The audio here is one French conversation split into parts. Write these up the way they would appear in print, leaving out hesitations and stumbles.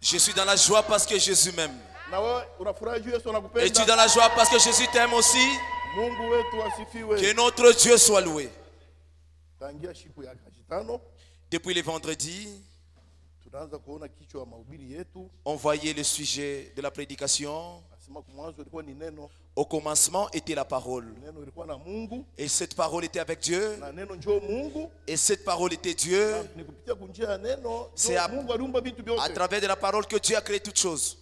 Je suis dans la joie parce que Jésus m'aime. Et tu es dans la joie parce que Jésus t'aime aussi. Que notre Dieu soit loué. Depuis les vendredis, on voyait le sujet de la prédication. Au commencement était la parole. Et cette parole était avec Dieu. Et cette parole était Dieu. C'est à travers de la parole que Dieu a créé toutes choses.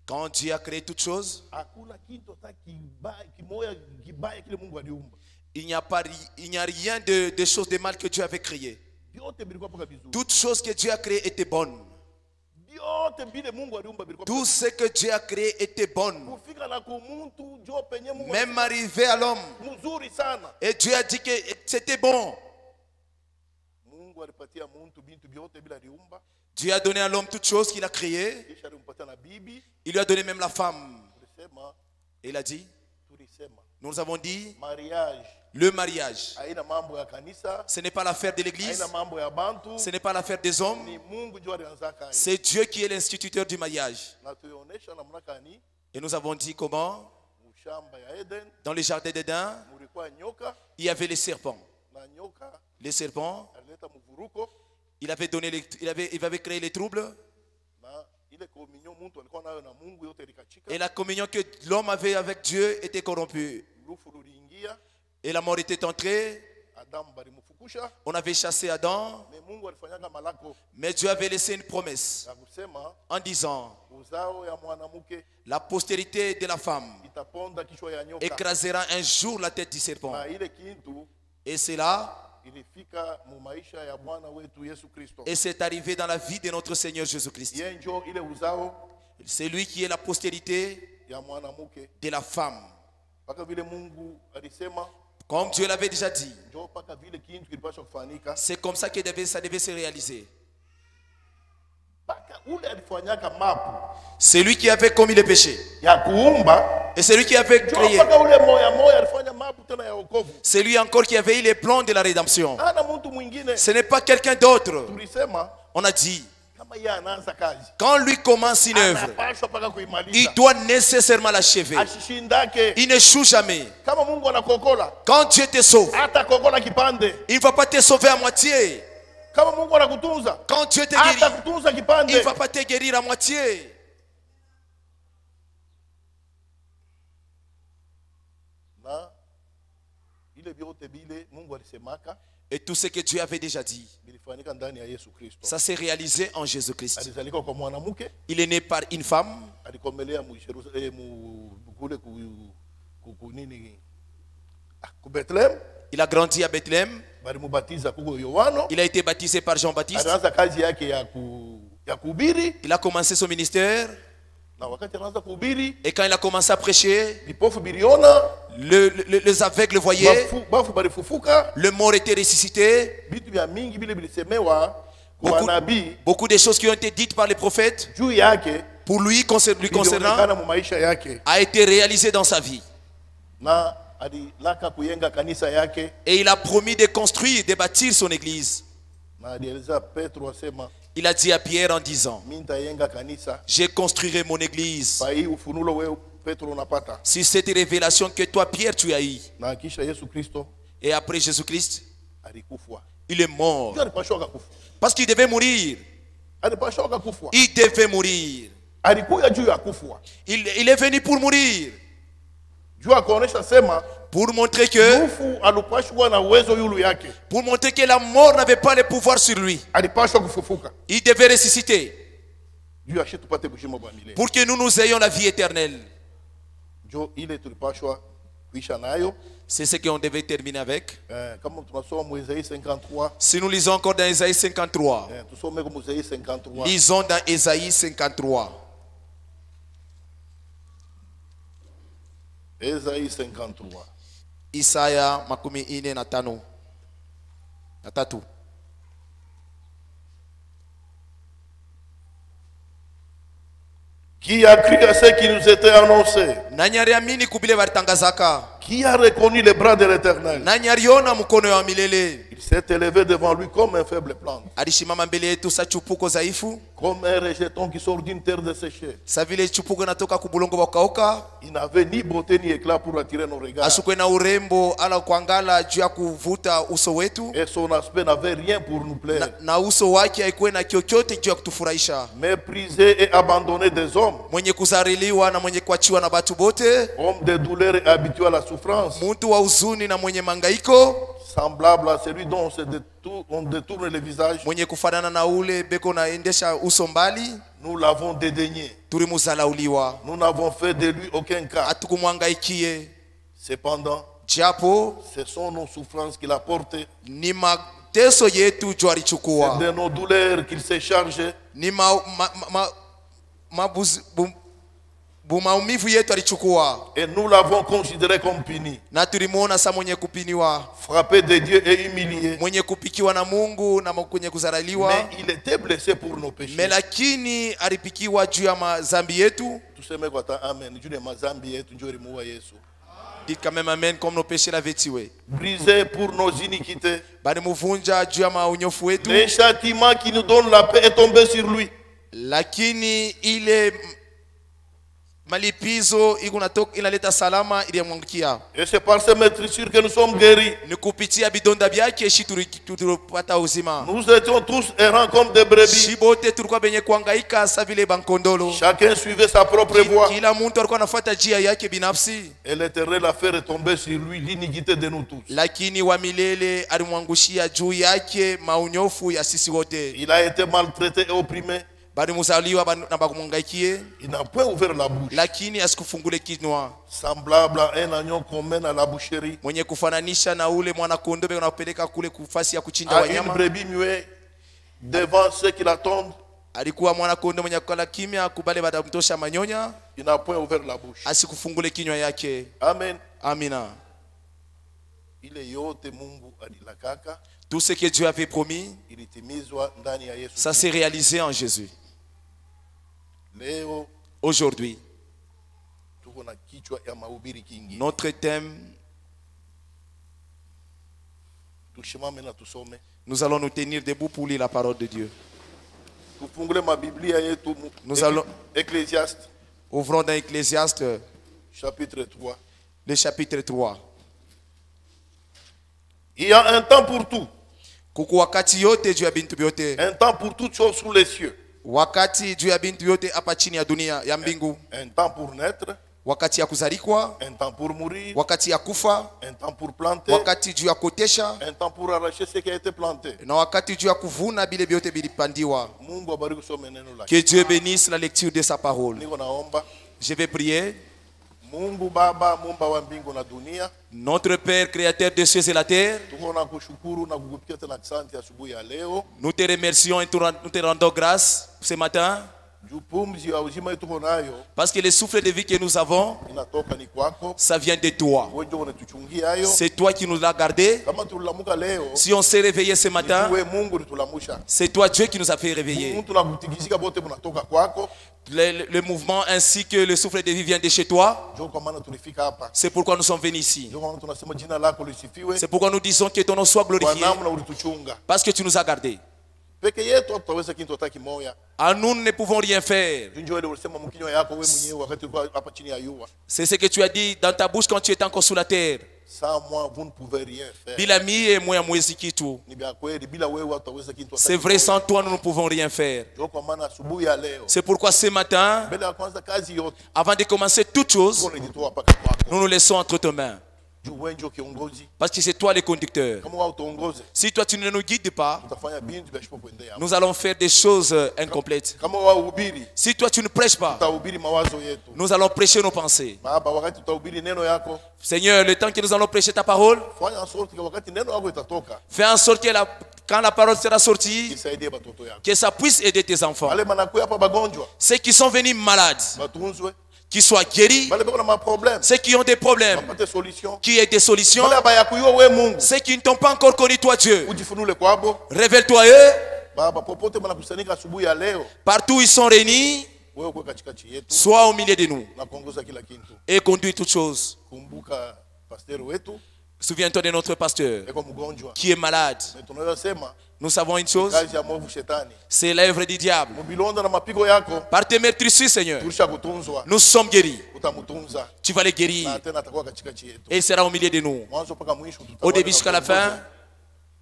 Quand Dieu a créé toutes choses, il n'y a rien de choses de mal que Dieu avait créé. Toutes choses que Dieu a créées étaient bonnes. Tout ce que Dieu a créé était bon. Même arrivé à l'homme. Et Dieu a dit que c'était bon. Dieu a donné à l'homme toutes choses qu'il a créées. Il lui a donné même la femme. Et il a dit, nous avons dit, le mariage, ce n'est pas l'affaire de l'église, ce n'est pas l'affaire des hommes, c'est Dieu qui est l'instituteur du mariage. Et nous avons dit comment, dans le jardin d'Éden, il y avait les serpents. Les serpents, il avait créé les troubles. Et la communion que l'homme avait avec Dieu était corrompue. Et la mort était entrée. On avait chassé Adam. Mais Dieu avait laissé une promesse en disant, la postérité de la femme écrasera un jour la tête du serpent. Et c'est là. Et c'est arrivé dans la vie de notre Seigneur Jésus-Christ. C'est lui qui est la postérité de la femme. Comme Dieu l'avait déjà dit. C'est comme ça que ça devait se réaliser. C'est lui qui avait commis le péché. Et c'est lui qui avait créé. C'est lui encore qui avait eu les plans de la rédemption. Ce n'est pas quelqu'un d'autre. On a dit, quand lui commence une œuvre, il doit nécessairement l'achever. Il n'échoue jamais. Quand Dieu te sauve, il ne va pas te sauver à moitié. Quand Dieu te guérit, il ne va pas te guérir à moitié. Et tout ce que Dieu avait déjà dit, ça s'est réalisé en Jésus-Christ. Il est né par une femme. Il a grandi à Bethléem. Il a été baptisé par Jean-Baptiste. Il a commencé son ministère. Et quand il a commencé à prêcher, les aveugles voyaient, le mort était ressuscité. Beaucoup de choses qui ont été dites par les prophètes pour lui concernant a été réalisé dans sa vie. Et il a promis de construire, de bâtir son église. Il a dit à Pierre en disant, je construirai mon église. Si cette révélation que toi Pierre tu as eue. Et après Jésus-Christ, il est mort. Parce qu'il devait mourir. Il devait mourir. Il est venu pour mourir. Pour montrer que la mort n'avait pas le pouvoir sur lui. Il devait ressusciter pour que nous ayons la vie éternelle. C'est ce qu'on devait terminer avec. Si nous lisons encore dans Ésaïe 53, lisons dans Ésaïe 53. Ésaïe 53. Isaya makumi ine na tano na tatu. Qui a cru à ce qui nous était annoncé? Nanyariamini kubile baritangazaka. Qui a reconnu les bras de l'Éternel? Nani aliona mkono wa milele? Il s'est élevé devant lui comme un faible plante, Alishimama mbele yetu sa chupuko dhaifu, comme un rejeton qui sort d'une terre desséchée. sa vile chupuko natoka kubulongo wakauka. Il n'avait ni beauté ni éclat pour attirer nos regards. Asukwe na urembo ala kuangala juu ya kuvuta uso wetu, Et son aspect n'avait rien pour nous plaire. na uso wake haikuwa na chochote juu ya kutufurahisha. Méprisé et abandonné des hommes, Mwenye kuzariliwa na mwenye kuachiwa na batu bote, homme de douleur et habitué à la souffrance, muntu wa huzuni na mwenye mangaiko, semblable à celui dont on détourne le visage. mwenye kufanana na ule beko naendesha uso mbali. Nous l'avons dédaigné. Tulimuzalauliwa, Nous n'avons fait de lui aucun cas. hatukumwangaikie. Cependant, Japo ce sont nos souffrances qu'il a portées, ni mateso yetu juu c'est alichukua, de nos douleurs qu'il s'est chargé. ni maumivu yetu alichukua, Et nous l'avons considéré comme puni, na tulimuona sa mwenye kupiniwa, frappé de Dieu et humilié. mwenye kupikiwa na Mungu na mwenye kuzaraliwa. Mais il était blessé pour nos péchés. Me lakini alipikiwa juu ya mazambi yetu. Tuseme kwa ta amen. Juu ya mazambi yetu ndio alimuua Yesu. Dites quand même amen comme nos péchés l'avaient tué. Brisé pour nos iniquités. Bali muvunja juu ya maunyofu wetu. Le châtiment qui nous donne la paix est tombé sur lui. Lakini ile malipizo inaleta salama iliyomwangukia. Et c'est par ces meurtrissures que nous sommes guéris. Ni kupitia bidonda byake shi tulipata uzima. Nous étions tous errants comme des brebis. Shibote tulikuwa benye kuhangaika sa vile bankondolo. Chacun suivait sa propre voie. Kila mtu alikuwa anafuata njia yake binafsi. Et l'Éternel a fait retomber sur lui l'iniquité de nous tous. Lakini wa milele alimwangushia juu yake maunyofu ya sisi wote. Il a été maltraité et opprimé. Bali muzaliwa na bakumwangaikie, Il n'a point ouvert la bouche. lakini asikufungule kinywa. Semblable à un agneau qu'on mène à la boucherie. Mwenye kufananisha na ule mwana kondoo unapeleka kule kufasi ya kuchinja À une wanyama. brebis muette devant ceux qui l'attendent. Alikuwa mwana kondoo mwenye kukala kimya kubale batamtosha manyonya, Il n'a point ouvert la bouche. asikufungule kinywa yake. Amen. Amina. Ile yote Mungu alilakaka Tout ce que Dieu avait promis, ilitimizwa ndani ya Yesu. ça s'est réalisé en Jésus. Leo Aujourd'hui, tuko na kichwa ya mahubiri kingi. notre thème, Tushimame na tusome. nous allons nous tenir debout pour lire la parole de Dieu. Tufungule mabiblia yetu Nous allons- Ecclésiaste Ouvrons dans Ecclésiaste, chapitre 3. le chapitre 3. Il y a un temps pour tout. Kuku wakati yote juu ya bintu vyote. Un temps pour toutes choses sous les cieux. Wakati juu ya bintu vyote hapa chini ya dunia ya mbingu. Un temps pour naître, Wakati ya kuzalikwa, un temps pour mourir, wakati ya kufa, un temps pour planter, wakati juu ya kotesha, un temps pour arracher ce qui a été planté. na wakati juu ya kuvuna bile vyote bilipandiwa. Mungu abariki kusoma neno lake. Que Dieu bénisse la lecture de sa parole. Niko naomba Je vais prier. Mungu Baba, Muumba wa mbingu na dunia, Notre Père, créateur des cieux et la terre, tuko na kushukuru na kukupikia tena asante asubuhi ya leo. nous te remercions et nous te rendons grâce ce matin Juu pumzi ya uzima yetu tuko nayo parce que le souffle de vie que nous avons, inatoka ni kwako. ça vient de toi. Wewe ndio unatuchungia hayo. C'est toi qui nous l'as gardé. Kama tulilamuka leo, Si on s'est réveillé ce matin, wewe Mungu ulitulamusha. c'est toi Dieu qui nous a fait réveiller. Mtu na kutikizika bote bunatoka kwako. Le mouvement ainsi que le souffle de vie vient de chez toi. Ndio kwa maana tulifika hapa. C'est pourquoi nous sommes venus ici. Ndio kwa maana tunasema jina lako lisifiwe. C'est pourquoi nous disons que ton nom soit Kwa glorifié namna ulituchunga. parce que tu nous as gardés. Peke yetu hatutaweza kitu hata kimoja. À nous, nous ne pouvons rien faire. Ndio ile ulisema mkinywa yako wewe mwenyewe wakati ulikuwa hapa chini ya yua. C'est ce que tu as dit dans ta bouche quand tu étais encore sous la terre. Sans moi vous ne pouvez rien faire. Bila mie moya mwezi kitu. Ni vya kweli bila wewe hatutaweza kitu hata. C'est vrai, sans toi, nous ne pouvons rien faire. Ndio kwa maana asubuhi ya leo. C'est pourquoi ce matin, Mbele ya kwanza kazi yote. avant de commencer toute chose, Tuko nijitoa paka kwako. nous nous laissons entre tes mains. Juu wewe ndio kiongozi. Parce que c'est toi le conducteur. Kama wewe utaongoze, Si toi, tu ne nous guides pas, utafanya bintu vya shipo kuendea. nous allons faire des choses incomplètes. Kama wewe uhubiri, Si toi, tu ne prêches pas, utahubiri mawazo yetu. nous allons prêcher nos pensées. Baba, wakati utahubiri neno yako, Seigneur, le temps que nous allons prêcher ta parole, fanya en sorte que wakati neno yako itatoka, fais en sorte que quand la parole sera sortie, isaidie batoto yako. que ça puisse aider tes enfants. Wale manakuya hapa bagonjwa, Ceux qui sont venus malades, batunzwe. qui soient guéris. Wale bako na maproblème, Ceux qui ont des problèmes, bapate solution. qui aient des solutions. Wale abayakuyua wewe Mungu, Ceux qui ne t'ont pas encore connu, toi Dieu, ujifunule kwabo. révèle-toi eux. Baba, popote mnakusanyika asubuhi ya leo, Partout où ils sont réunis, wewe uko katikati yetu sois au milieu de nous na kuongoza kila kitu. et conduis toutes choses. Kumbuka pasteur wetu Souviens-toi de notre pasteur eko mgonjwa. qui est malade. Mais tunaweza sema Nous savons une chose, kazi ya mwovu shetani. c'est l'œuvre du diable. Mubilonda na mapigo yako Par tes meurtrissures, Seigneur, tulisha kutunzwa. nous sommes guéris. Utamutunza Tu vas les na guérir tena atakuwa katikati yetu. et il sera au milieu de nous. Mwanzo mpaka mwisho Au tutawale début na jusqu'à la utongoze. fin,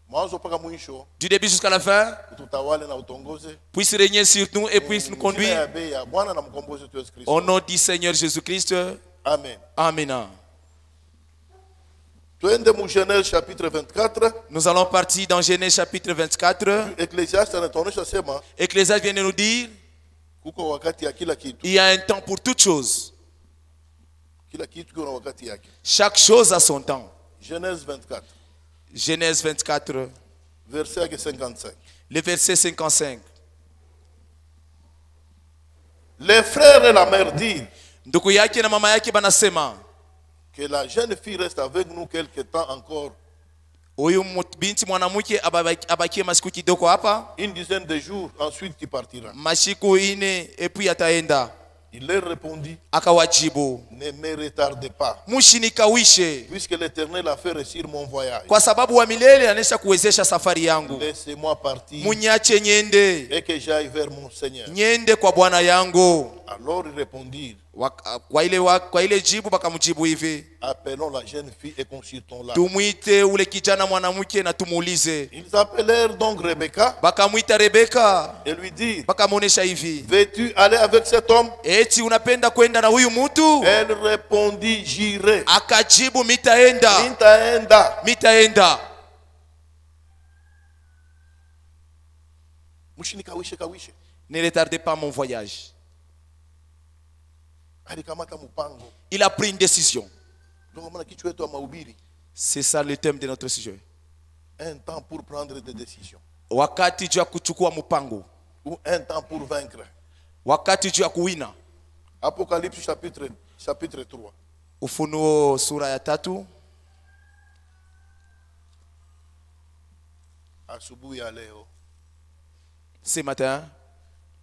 Mwanzo mpaka mwisho du début jusqu'à la fin, tutawale na utongoze. puisse régner sur nous et puisse nous Jina conduire. ya bei ya Bwana na mkombozi wetu Yesu Kristo. Au nom du Seigneur Jésus-Christ. Amen. Amen. Twende mu Genèse chapitre 24. Nous allons partir dans Genèse chapitre 24. Ecclésiaste anatuonyesha sema Ecclésiaste vient de nous dire, kuko wakati ya kila kitu. il y a un temps pour toute chose. Kila kitu kuna wakati yake. Chaque chose a son temps. Genèse 24, Genèse 24, verset yake 55. le verset 55. Les frères et la mère disent Ndugu yake na mama yake banasema, que la jeune fille reste avec nous quelque temps encore, huyu binti mwanamke abakie masiku kidogo hapa, une dizaine de jours, ensuite tu partiras. masiku ine epi ataenda. Il leur répondit, Akawajibu, ne me retardez pas, mshinikawishe, puisque l'Éternel a fait réussir mon voyage. kwa sababu wa milele anesha kuwezesha safari yangu. Laissez-moi partir Munyache nyende, et que j'aille vers mon Seigneur. nyende kwa bwana yangu. Alors ils répondirent, Kwa ile jibu bakamjibu hivi, appelons la jeune fille et consultons-la. tumwite ule kijana mwanamke na tumuulize. Ils appelèrent donc Rebecca Bakamwita Rebeka, et lui dirent, bakamuonesha hivi, veux-tu aller avec cet homme? eti unapenda kwenda na huyu mtu? Elle répondit, j'irai. Akajibu, mitaenda, Nitaenda. mitaenda. Mushinikawishe kawishe. Ne retardez pas mon voyage. Alikamata mpango. Il a pris une décision. Ndio maana kichwa yetu ya mahubiri, C'est ça le thème de notre sujet. un temps pour prendre des décisions Wakati juu ya kuchukua mpango, ou un temps pour vaincre. wakati juu ya kuwina. Apocalypse chapitre 3. Ufunuo sura ya 3. Asubuhi ya leo Ce matin,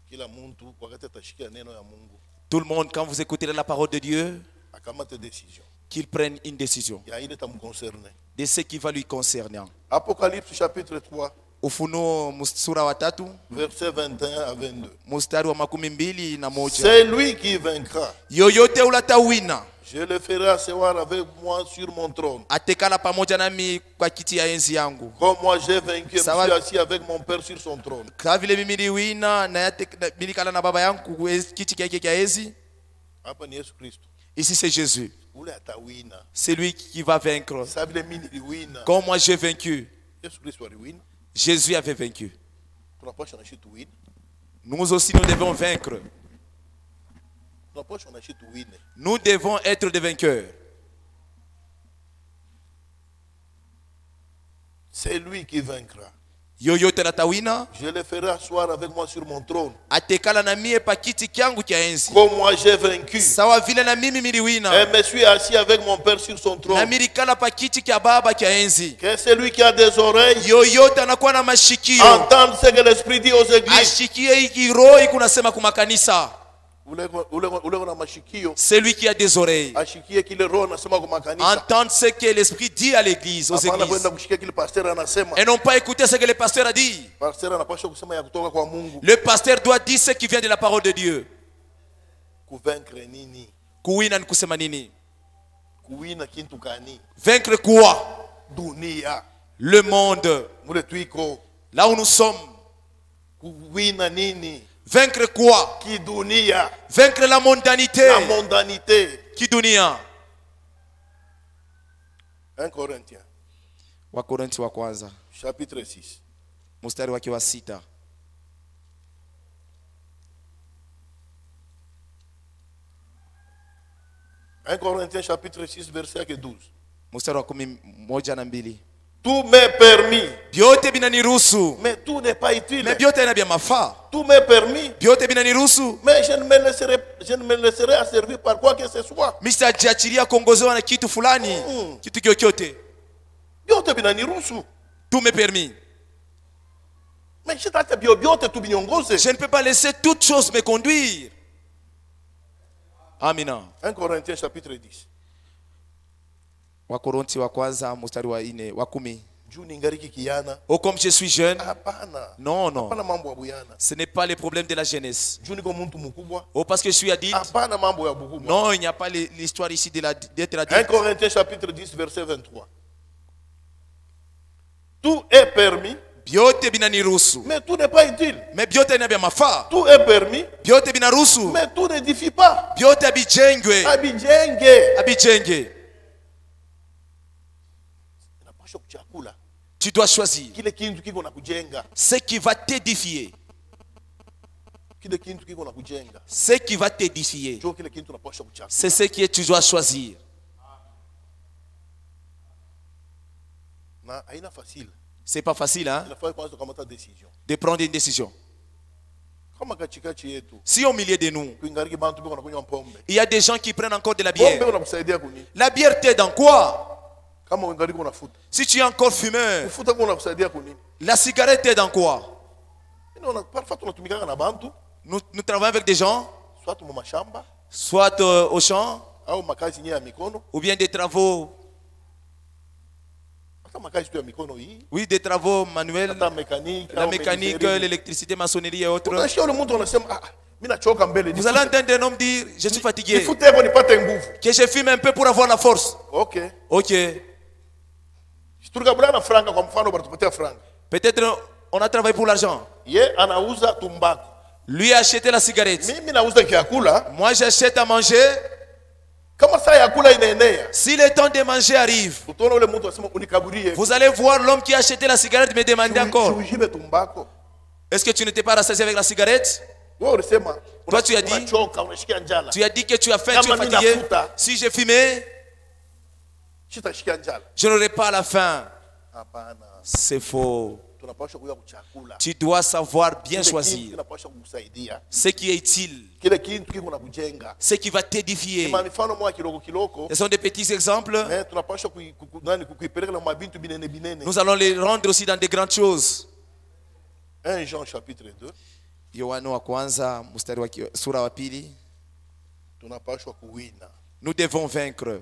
kila mtu wakati atashikia neno ya Mungu tout le monde, quand vous écoutez la parole de Dieu, akamate décision qu'il prenne une décision ya ile tamconcerner. de ce qui va lui concerner. Apocalypse chapitre 3 Ufunuo sura wa 3, verset 21 à 22. mstari wa 21. C'est lui qui vaincra. Yoyote ulatawina, Je le ferai asseoir avec moi sur mon trône. atekala pamoja nami kwa kiti ya enzi yangu. Comme moi j'ai vaincu, je Ça suis va. assis avec mon Père sur son trône. Kama vile mimi niliwina na nilikala na baba yangu kiti kyake kya enzi. Hapa ni Yesu Kristo. Ici c'est Jésus. Ule atawina. C'est lui qui va vaincre. Sasa vile mimi niliwina. Comme moi j'ai vaincu, Yesu Kristo aliwina. Jésus avait vaincu. Tunapaswa na shitu wina. Nous aussi nous devons vaincre. Tunapaswa na shitu wine. Nous devons être des vainqueurs. C'est lui qui vaincra. Yoyote natawina, Je le ferai asseoir avec moi sur mon trône. atekala na mie pa kiti kyangu kya enzi. Comme moi j'ai vaincu. Sawa vile na mimi Et miliwina, me suis assis avec mon Père sur son na trône. milikala pa kiti kya baba kya enzi. Que celui qui a des oreilles Yoyote anakuwa na mashikio, entende ce que l'Esprit dit aux églises. ashikie hiki roho kunasema kuma kanisa. Ule na mashikio. Celui qui a des oreilles, Ashikie kile roho anasema kwa kanisa. entendre ce que l'Esprit dit à l'église, aux Hapana églises. kwenda kushikia kile pasteur anasema. Et non pas écouter ce que le pasteur a dit. Pasteur anapaswa kusema ya kutoka kwa Mungu. Le pasteur doit dire ce qui vient de la parole de Dieu. Kuvaincre nini? Kuwina ni kusema nini? Kuwina kintu kani? Vaincre quoi? Dunia. Le monde. Mule tuiko. Là où nous sommes. Kuwina nini? Vaincre quoi? Ki dunia. Vaincre la mondanité. La mondanité. Qui dunia? 1 Corinthiens Wakorintho wa kwanza, chapitre 6. mstari wake wa 6. Un Corinthiens chapitre 6 verset 12. Mstari wa 11 Tout m'est permis, Byote binaniruhusu, mais tout n'est pas utile. mais byote ina bya mafaa. Tout m'est permis, Byote binaniruhusu, mais je ne me laisserai asservir par quoi que ce soit. msitajiachilia kuongozewa na kitu fulani, kitu kyokyote. Byote binaniruhusu. Tout m'est permis. Mais shitata byote tu binyongoze. Je ne peux pas laisser toute chose me conduire. Amina. 1 Corinthiens chapitre 10. Wakorintho wa kwanza mstari wa 4 wa 10. Juu ningariki kijana. Oh, comme je suis jeune. Hapana. Non, non. Hapana mambo ya buyana. Ce n'est pas le problème de la jeunesse. Juu niko mtu mkubwa. Oh, parce que je suis adulte. Hapana mambo ya bukubwa. Non, il n'y a pas l'histoire ici d'être 1 adulte. Corinthiens chapitre 10 verset 23. Tout est permis. Biote binaruhusu. Mais tout n'est pas utile. Mais biote ina bya mafaa. Tout est permis. Biote binaruhusu. Mais tout n'édifie pas. Biote abijengwe. Abijenge. Abijenge. Inapaswa kuchakula. Tu dois choisir Kile kintu kiko na kujenga. ce qui va t'édifier. Kile kintu kiko na kujenga. Ce qui va t'édifier. Njoo kile kintu unapaswa kuchakula. C'est ce que tu dois choisir. Na haina facile. C'est pas facile, hein, Inafaa kwanza kukamata decision. de prendre une décision. Kama katikati yetu. Si au milieu de nous, Kuingariki bantu biko nakunywa pombe. il y a des gens qui prennent encore de la Pombe bière. unakusaidia kuni? La bière t'aide dans quoi? Kama uingariki unafuta. Si tu es encore fumeur, Kufuta kwa unakusaidia kuni? la cigarette t'aide dans quoi? Inaona parfois tunatumikana na bantu, Nous travaillons avec des gens, soit mu mashamba soit au champ, au makazi yenyewe ya mikono, ou bien des travaux, hata makazi tu ya mikono hii, oui, des travaux manuels, hata mécanique, la mécanique, l'électricité, maçonnerie et autres. Unasikia ule mtu anasema mimi nachoka mbele. Vous allez entendre un homme dire, je suis fatigué, Nifute hapo nipate nguvu. que je fume un peu pour avoir la force. Ok. Ok. Tulikabulana franga kwa mfano baratupatia franga. Peut-être on a travaillé pour l'argent. Ye anauza tumbako. Lui a acheté la cigarette. Mimi nauza kiakula. Moi j'achète à manger. Kama saa ya kula inaenea. Si le temps de manger arrive, Utaona ule mtu anasema unikaburie. vous allez voir l'homme qui a acheté la cigarette me demander encore. Ujibe tumbako. Est-ce que tu n'étais pas rassasié avec la cigarette? Wewe unasema Toi tu as dit, unachoka, unashikia njala. tu as dit que tu as faim, tu es fatigué. Si j'ai fumé, Sitashikia njala. je n'aurai pas la faim. Hapana. C'est faux. Tunapaswa kuya kuchakula. Tu dois savoir bien choisir Tunapaswa kukusaidia. ce qui est utile, Kile kintu kiko na kujenga. ce qui va t'édifier. Kama mifano mwa kiloko. Ce sont des petits exemples. Mais tunapaswa kuipeleka na mabintu binene binene. Nous allons les rendre aussi dans des grandes choses. 1 Jean chapitre 2. Yohana wa kwanza mstari wa sura wa pili. Tunapaswa kuwina. Nous devons vaincre.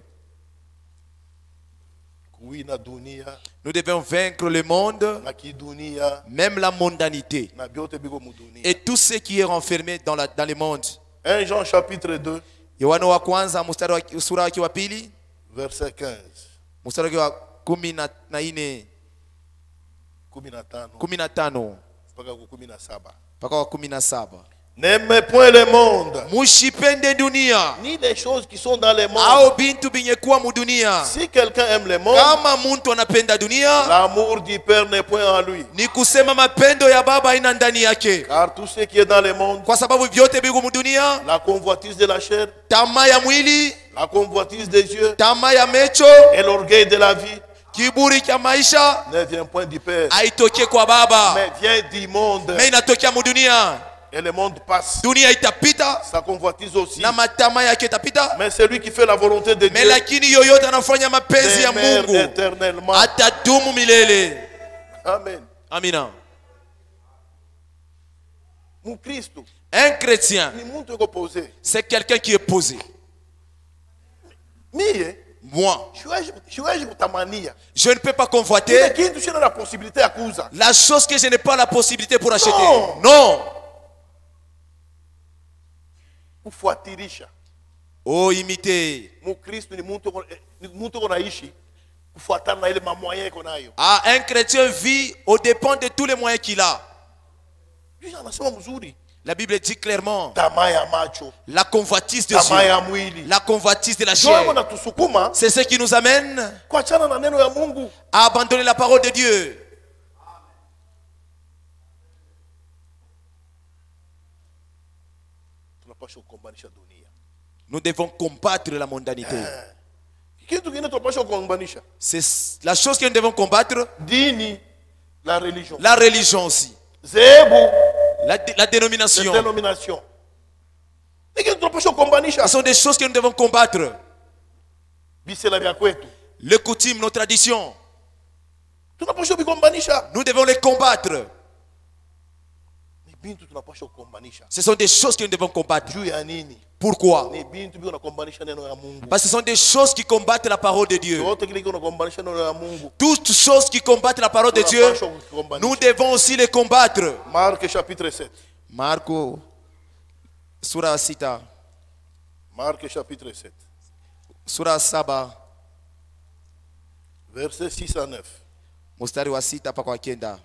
Kuwina dunia. Nous devons vaincre le monde, Na kidunia. même la mondanité Na biote biko mudunia. et tout ce qui est renfermé dans le monde. 1 Jean chapitre 2 Yohana wa kwanza mstari wa sura wa pili verset 15. mstari wa 14 15 mpaka 17. mpaka wa 17. N'aimez point le monde, Mushipende dunia ni les choses qui sont dans le monde. au bintu binyekuwa mudunia. Si quelqu'un aime le monde, Kama muntu anapenda dunia, l'amour du Père n'est point en lui. ni kusema mapendo ya baba haina ndani yake. Car tout ce qui est dans le monde, Kwa sababu vyote biko mudunia, la convoitise de la chair, tamaa ya mwili, la convoitise des yeux tamaa ya mecho, et l'orgueil de la vie kiburi cha maisha ne vient point du Père, haitokee kwa baba, mais vient du monde. mais inatokea mudunia. Et le monde passe, Dunia itapita sa convoitise aussi. na matamaa yake itapita, Mais celui qui fait la volonté de mais Dieu lakini yoyote anafanya mapenzi ya demeure Mungu éternellement. atadumu milele. Amen. Amina. Mukristo Un chrétien, ni mtu yuko posé. c'est quelqu'un qui est posé. Mie Moi, siwezi kutamania je ne peux pas kile convoiter kitu sina na possibilité ya kuuza. la chose que je n'ai pas la possibilité pour acheter. Non. Non. Kufuatilisha. Oh, imiter. Mukristo ni mtu unaishi kufuatana na ile mamoyen yako nayo. Ah, un chrétien vit au dépend de tous les moyens qu'il a. Yesu anasema mzuri. La Bible dit clairement Tamaa ya macho, la convoitise des tamaa yeux, ya mwili. la convoitise de la Ndio chair. natusukuma C'est ce qui nous amène kuachana na neno ya Mungu. à abandonner la parole de Dieu. Tunapaswa kukombanisha dunia. Nous devons combattre la mondanité. Kitu kingine tunapaswa kukombanisha C'est la chose que nous devons combattre, dini, la religion. la religion aussi, Zebu, la la dénomination. dénomination. Ni kitu tunapaswa kukombanisha. Ce sont des choses que nous devons combattre. Bisela vya kwetu. Les coutumes, nos traditions, Tunapaswa kukombanisha. nous devons les combattre. Ni Ce sont des choses que nous devons combattre. Pourquoi? Parce que ce sont des choses qui combattent la parole de Dieu. Toutes choses qui combattent la parole de Dieu, nous devons aussi les combattre. Marc chapitre 7. Marco sura sita. Marc chapitre 7. Sura saba. Verset 6 à 9. Mustari wa sita pa kwa kenda.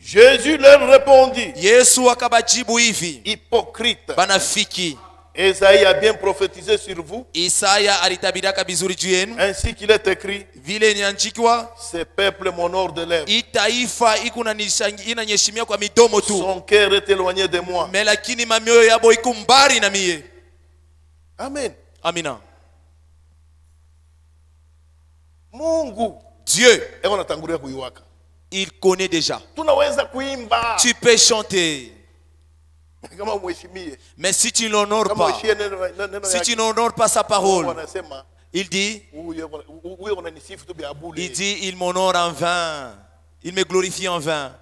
Jésus leur répondit. Yesu akabajibu hivi. Hypocrite. Banafiki. Esaïe a bien prophétisé sur vous. Isaya alitabiraka bizuri juu yenu. Ainsi qu'il est écrit. Vile niandikiwa. Ce peuple m'honore de lèvres. Itaifa inanyeshimia kwa midomo tu. Son cœur est éloigné de moi. Mais lakini mamioyo yabo iko mbali na mie. Amen. Amina. Mungu. Dieu. Il connaît déjà. Tu peux chanter. Mais si tu n'honores pas, si tu n'honores pas sa parole, il dit, il m'honore en vain. Il me glorifie en vain.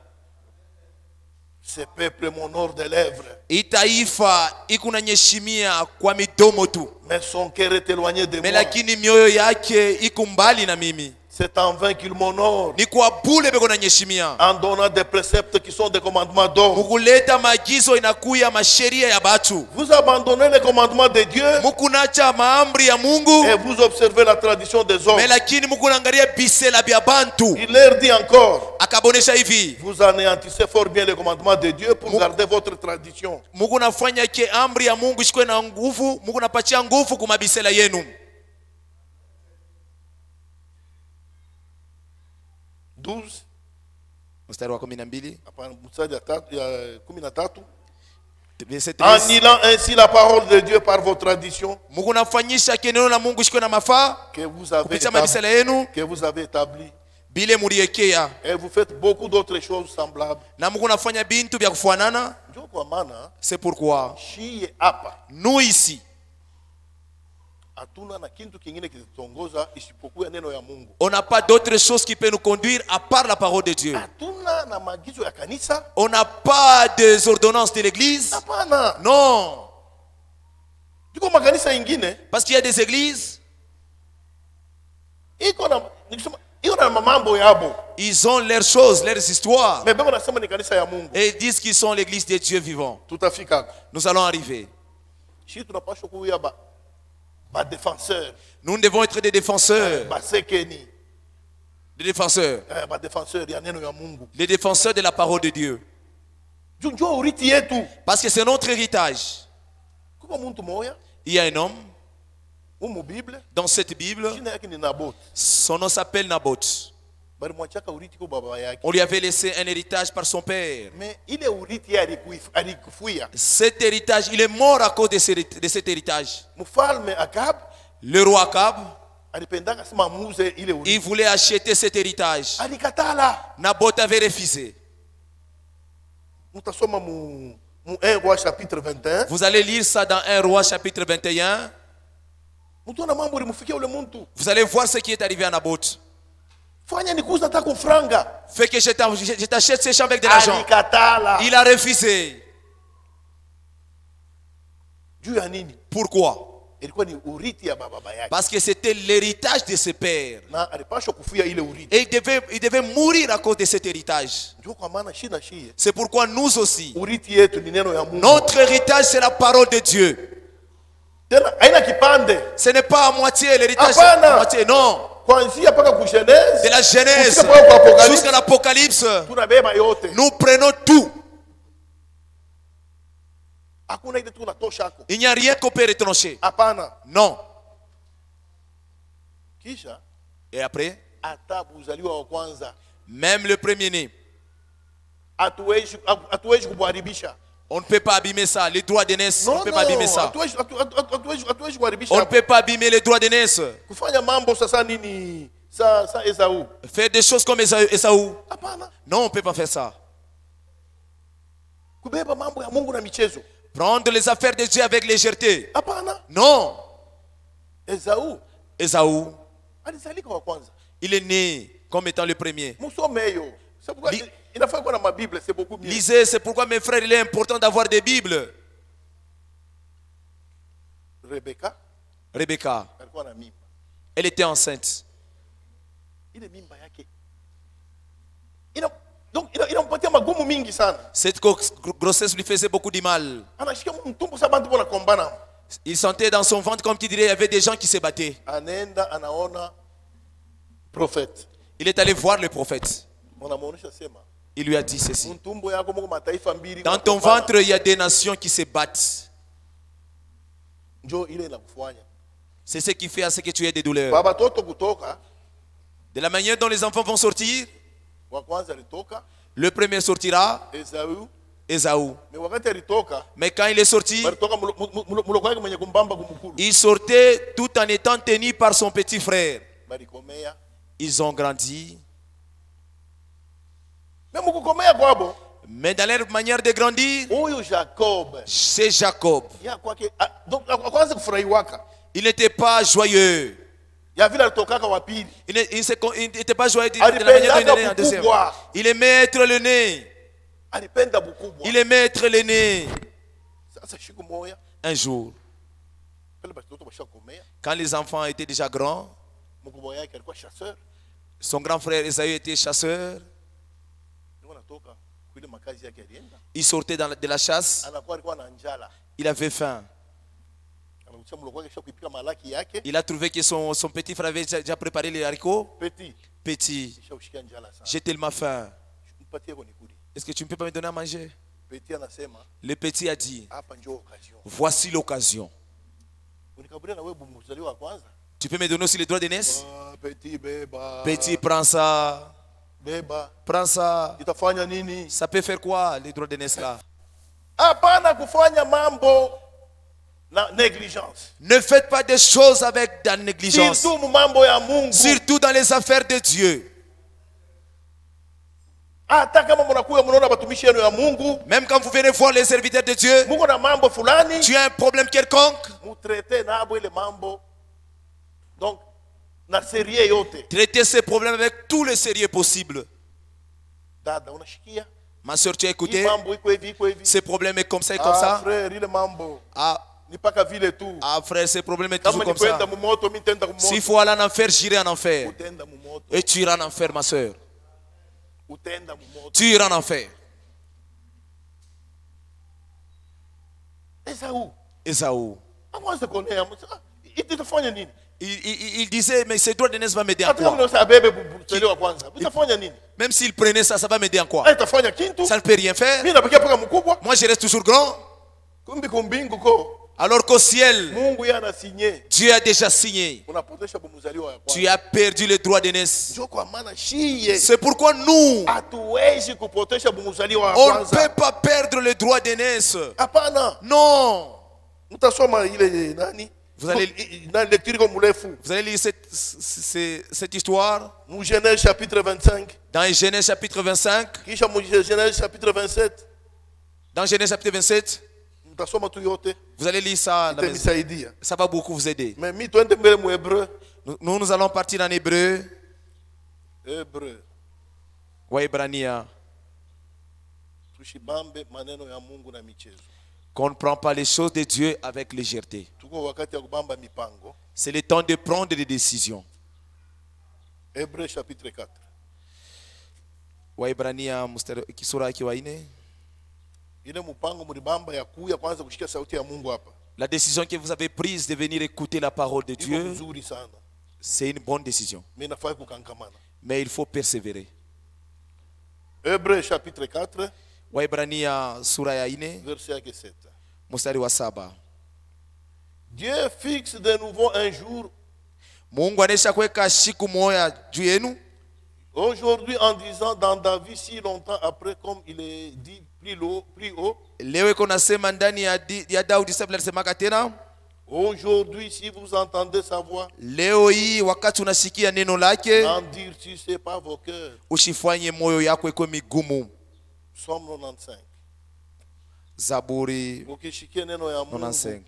Ce peuple m'honore de lèvres. Itaifa ikunanyeshimia kwa midomo tu. Mais son cœur est éloigné de moi. Mais lakini mioyo yake iko mbali na mimi. C'est en vain qu'il m'honore. Ni kwa bure beko nanyeshimia. En donnant des préceptes qui sont des commandements d'homme. Mukuleta maagizo inakuya masheria ya batu. Vous abandonnez les commandements de Dieu. Mukunacha maamri ya Mungu. Et vous observez la tradition des hommes. Mais lakini mukuangalia bisela bya bantu. Il leur dit encore. Akabonesha hivi. Vous anéantissez fort bien les commandements de Dieu pour garder votre tradition. Mungu nafanya ke amri ya Mungu ishikwe na nguvu. Mungu napatia nguvu kuma bisela yenu. 12. Mstari wa 12. Annihilant ainsi la parole de Dieu par vos traditions que vous avez établi. Et vous faites beaucoup d'autres choses semblables. C'est pourquoi nous ici, on n'a pas d'autre chose qui peut nous conduire à part la parole de Dieu. On n'a pas des ordonnances de l'église. Non. Parce qu'il y a des églises. Ils ont leurs choses, leurs histoires. Et ils disent qu'ils sont l'église de Dieu vivant. Nous allons arriver. Nous devons être des défenseurs. Des défenseurs. Les défenseurs de la parole de Dieu. Parce que c'est notre héritage. Il y a un homme dans cette Bible. Son nom s'appelle Naboth. On lui avait laissé un héritage par son père. Cet héritage, il est mort à cause de cet héritage. Le roi Akab, il voulait acheter cet héritage. Naboth avait refusé. Vous allez lire ça dans 1 Roi chapitre 21. Vous allez voir ce qui est arrivé à Naboth. Fait que je t'achète ces champs avec de l'argent. Il a refusé. Pourquoi? Parce que c'était l'héritage de ses pères. Et il devait mourir à cause de cet héritage. C'est pourquoi nous aussi, notre héritage, c'est la parole de Dieu. Ce n'est pas à moitié l'héritage. À moitié, non. De la Genèse jusqu'à l'Apocalypse, nous prenons tout. Il n'y a rien qu'on peut retrancher. Non. Et après, même le premier-né, on ne peut pas abîmer ça. Les droits de naissance, on ne peut pas abîmer ça. On ne peut pas abîmer les droits de naissance. Faire des choses comme Esaü. Non, on ne peut pas faire ça. Prendre les affaires de Dieu avec légèreté. Non. Esaü, il est né comme étant le premier. Lisez, c'est pourquoi mes frères, il est important d'avoir des Bibles. Rebecca, elle était enceinte. Cette grossesse lui faisait beaucoup de mal. Il sentait dans son ventre, comme tu dirais, il y avait des gens qui se battaient. Il est allé voir le prophète. Il lui a dit ceci. Dans ton ventre, il y a des nations qui se battent. C'est ce qui fait à ce que tu aies des douleurs. De la manière dont les enfants vont sortir, le premier sortira, Ésaü. Mais quand il est sorti, il sortait tout en étant tenu par son petit frère. Ils ont grandi. Mais dans leur manière de grandir, c'est Jacob. Il n'était pas joyeux. Il n'était pas joyeux de la manière dont il est en deuxième. Il aimait être le nez. Il aimait être le nez. Un jour, quand les enfants étaient déjà grands, son grand frère Ésaü était chasseur. Il sortait de la chasse. Il avait faim. Il a trouvé que son petit frère avait déjà préparé les haricots. Petit, j'ai tellement faim. Est-ce que tu ne peux pas me donner à manger? Le petit a dit, voici l'occasion. Tu peux me donner aussi les droits d'aînesse? Petit, prends ça. Prends ça. Ça peut faire quoi, les droits d'aînesse là? Ne faites pas des choses avec de la négligence. Surtout dans les affaires de Dieu. Même quand vous venez voir les serviteurs de Dieu, tu as un problème quelconque, traitez ces problèmes avec tout le sérieux possible. Ma soeur, tu as écouté? Ces problèmes est comme ça et comme ça. Ah frère, ces problèmes est toujours comme ça. S'il faut aller en enfer, j'irai en enfer. Et tu iras en enfer, ma soeur. Tu iras en enfer. Ésaü. Il disait, mais ces droits d'aînesse vont m'aider en quoi? Même s'il prenait ça, ça va m'aider en quoi? Ça ne peut rien faire. Moi, je reste toujours grand. Alors qu'au ciel, Dieu a déjà signé. Tu as perdu le droit d'aînesse. C'est pourquoi nous, on ne peut pas perdre le droit d'aînesse. Non. Vous allez lire cette histoire dans Genèse chapitre 25. Dans Genèse chapitre 25. Genèse chapitre 27. Dans Genèse chapitre 27. Vous allez lire ça à la maison. Ça va beaucoup vous aider. Nous allons partir en hébreu. Waebrania. Qu'on ne prend pas les choses de Dieu avec légèreté. C'est le temps de prendre des décisions. Hébreu chapitre 4. Waebrania sura ya 4. La décision que vous avez prise de venir écouter la parole de Dieu, c'est une bonne décision. Mais il faut persévérer. Hébreu chapitre 4. Waebrania sura ya 4. Verset 7. Mstari wa 7. Dieu fixe de nouveau un jour. Mungu anesha kuweka siku moja juu yenu. Aujourd'hui en disant dans David si longtemps après comme il est dit plus haut. Leo iko nasema ndani ya Daudi sabla alisemaka tena. Aujourd'hui si vous entendez sa voix. Leo hii wakati unasikia neno lake. N'endurcissez pas vos cœurs. Usifanye moyo yako iko migumu. Psaume 95. Zaburi 95.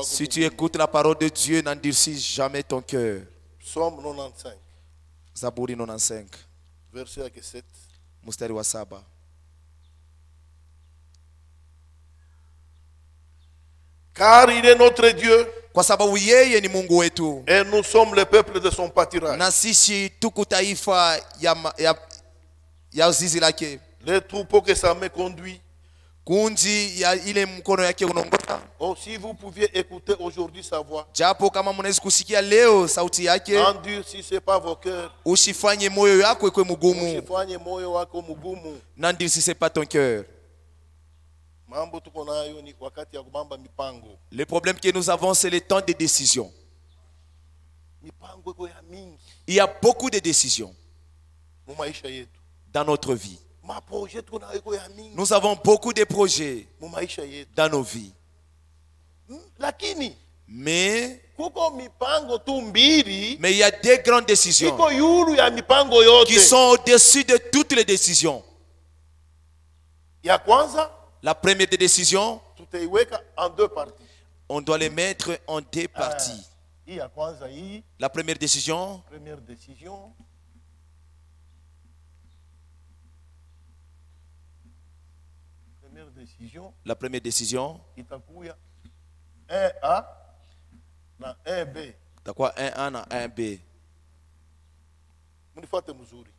Si tu écoutes la parole de Dieu, n'endurcis jamais ton cœur. Psaume 95. Zaburi 95. Verset 7. Mstari wa 7. Car il est notre Dieu. Kwa sababu yeye ni Mungu wetu. Et nous sommes le peuple de son pâturage. Na sisi tuko taifa ya zizi lake. Les troupeaux que sa main conduit. Kundi ya ile mkono yake unaongoza. Oh, si vous pouviez écouter aujourd'hui sa voix. Japo kama mnaweza kusikia leo sauti yake. N'endurcissez pas vos cœurs. Usifanye moyo wako ikuwe mgumu. Usifanye moyo wako mgumu. N'endurcissez pas ton cœur. Mambo tuko nayo ni wakati ya kubamba mipango. Le problème que nous avons, c'est le temps de décision. Mipango iko ya mingi. Il y a beaucoup de décisions Mu maisha yetu. dans notre vie. Ma projet tuko nayo iko ya mingi. Nous avons beaucoup de projets Mu maisha yetu. dans nos vies. Lakini Mais kuko mipango tu mbili. il y a des grandes décisions Iko yulu ya mipango yote. qui sont au-dessus de toutes les décisions. Ya kwanza, la première des décisions, tutaiweka en deux parties. On doit les mettre en deux parties. Ya kwanza hii. La première décision. Première décision. La première décision. Itakuya 1A na 1B. Itakuwa 1A na 1B. Munifuate mzuri.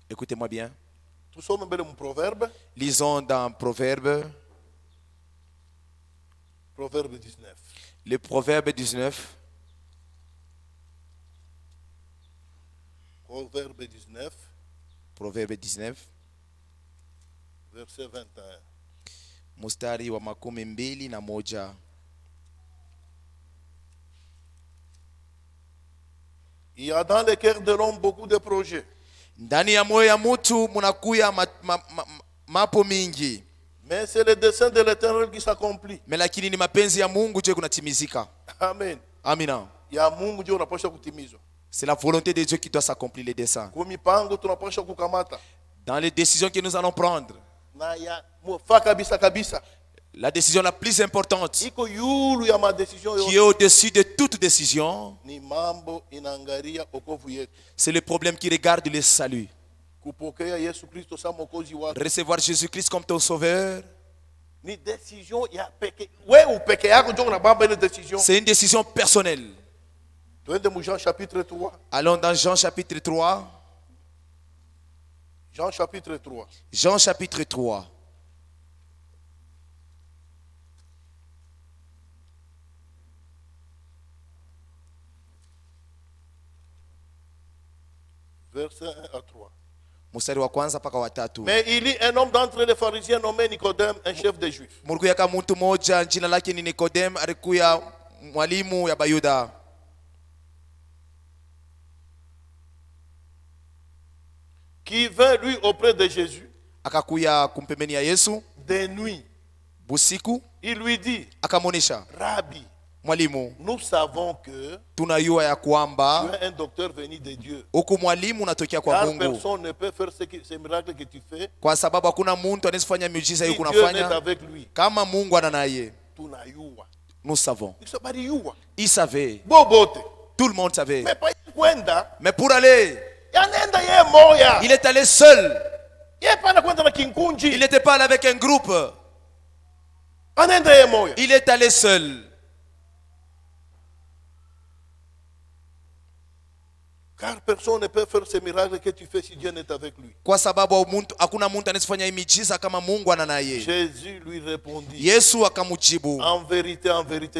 Écoutez-moi bien. Tusome mbele mu Proverbe. Lisons dans Proverbe. Proverbe 19. Le Proverbe 19. Proverbe 19. Proverbe 19. Verset 21. Mstari wa 21. Il y a dans le cœur de l'homme beaucoup de projets. Ndani ya moyo ya mtu munakuya mapo mingi. Mais c'est le dessein de l'Éternel qui s'accomplit. Mais lakini ni mapenzi ya Mungu je kunatimizika. Amen. Amina. Ya Mungu je unapaswa kutimizwa. C'est la volonté de Dieu qui doit s'accomplir les desseins. Kwa mipango tunapaswa kukamata. Dans les décisions que nous allons prendre. Na ya mufa kabisa kabisa. La décision la plus importante Iko yulu ya ma décision qui est au-dessus de toute décision, ni mambo inaangalia okovu yetu. c'est le problème qui regarde le salut. Kupokea Yesu Kristo sa mwokozi wako. Recevoir Jésus-Christ comme ton sauveur. Ni décision ya peke. Wewe peke yako ndio unabamba ile décision. C'est une décision personnelle. Twende mu Jean chapitre 3. Allons dans Jean chapitre 3. Jean chapitre 3. Jean chapitre 3. Verset 1 à 3. Mstari wa kwanza mpaka wa tatu. Mais il y a un homme d'entre les pharisiens nommé Nicodème, un chef des Juifs. Mulikuya kama mtu mmoja jina lake ni Nikodem, alikuya mwalimu ya Bayuda. Qui vint lui auprès de Jésus. Akakuya kumpembeni ya Yesu. De nuit. Busiku. Il lui dit. Akamonesha. Rabbi. Mwalimu. Nous savons que tunayua ya kwamba tu es un docteur venu de Dieu. Huku mwalimu unatokea kwa Mungu. Personne ne peut faire ces miracles que tu fais. Kwa sababu hakuna mtu anayefanya miujiza hiyo kunafanya. kunafanya. Avec lui. Kama Mungu ana naye. Tunayua. Nous savons. Il savait. Bobote. Tout le monde savait. Mais pour aller, il est allé seul. Il n'était pas allé avec un groupe. Il est allé seul. Car personne ne peut faire ces miracles que tu fais si Dieu n'est avec lui. Kwa sababu hakuna mtu anayefanya miujiza kama Mungu ana naye. Jésus lui répondit. Yesu akamjibu. En vérité,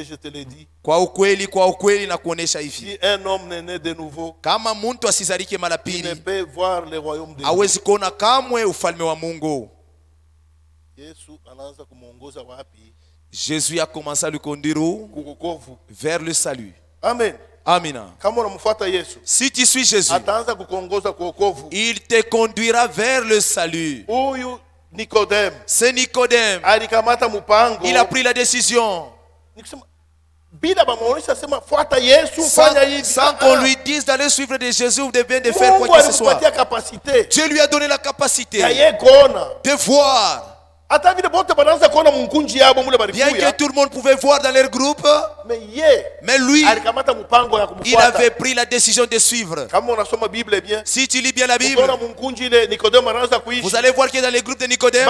je te le dis. Kwa ukweli na kuonesha hivi. Si un homme n'est né de nouveau, kama mtu asizalike mara pili, il ne peut voir le royaume de Dieu. Hawezi kuona kamwe ufalme wa Mungu. Yesu anaanza kumuongoza wapi? Jésus a commencé à lui conduire vers le salut. Amen. Amina. Si tu suis Jésus, il te conduira vers le salut. C'est Nicodème. Il a pris la décision. Sans qu'on lui dise d'aller suivre de Jésus ou de bien de faire quoi que ce soit. Dieu lui a donné la capacité de voir. Bien que tout le monde pouvait voir dans leur groupe, mais lui, il avait pris la décision de suivre. Si tu lis bien la Bible, vous allez voir que dans les groupes de Nicodème,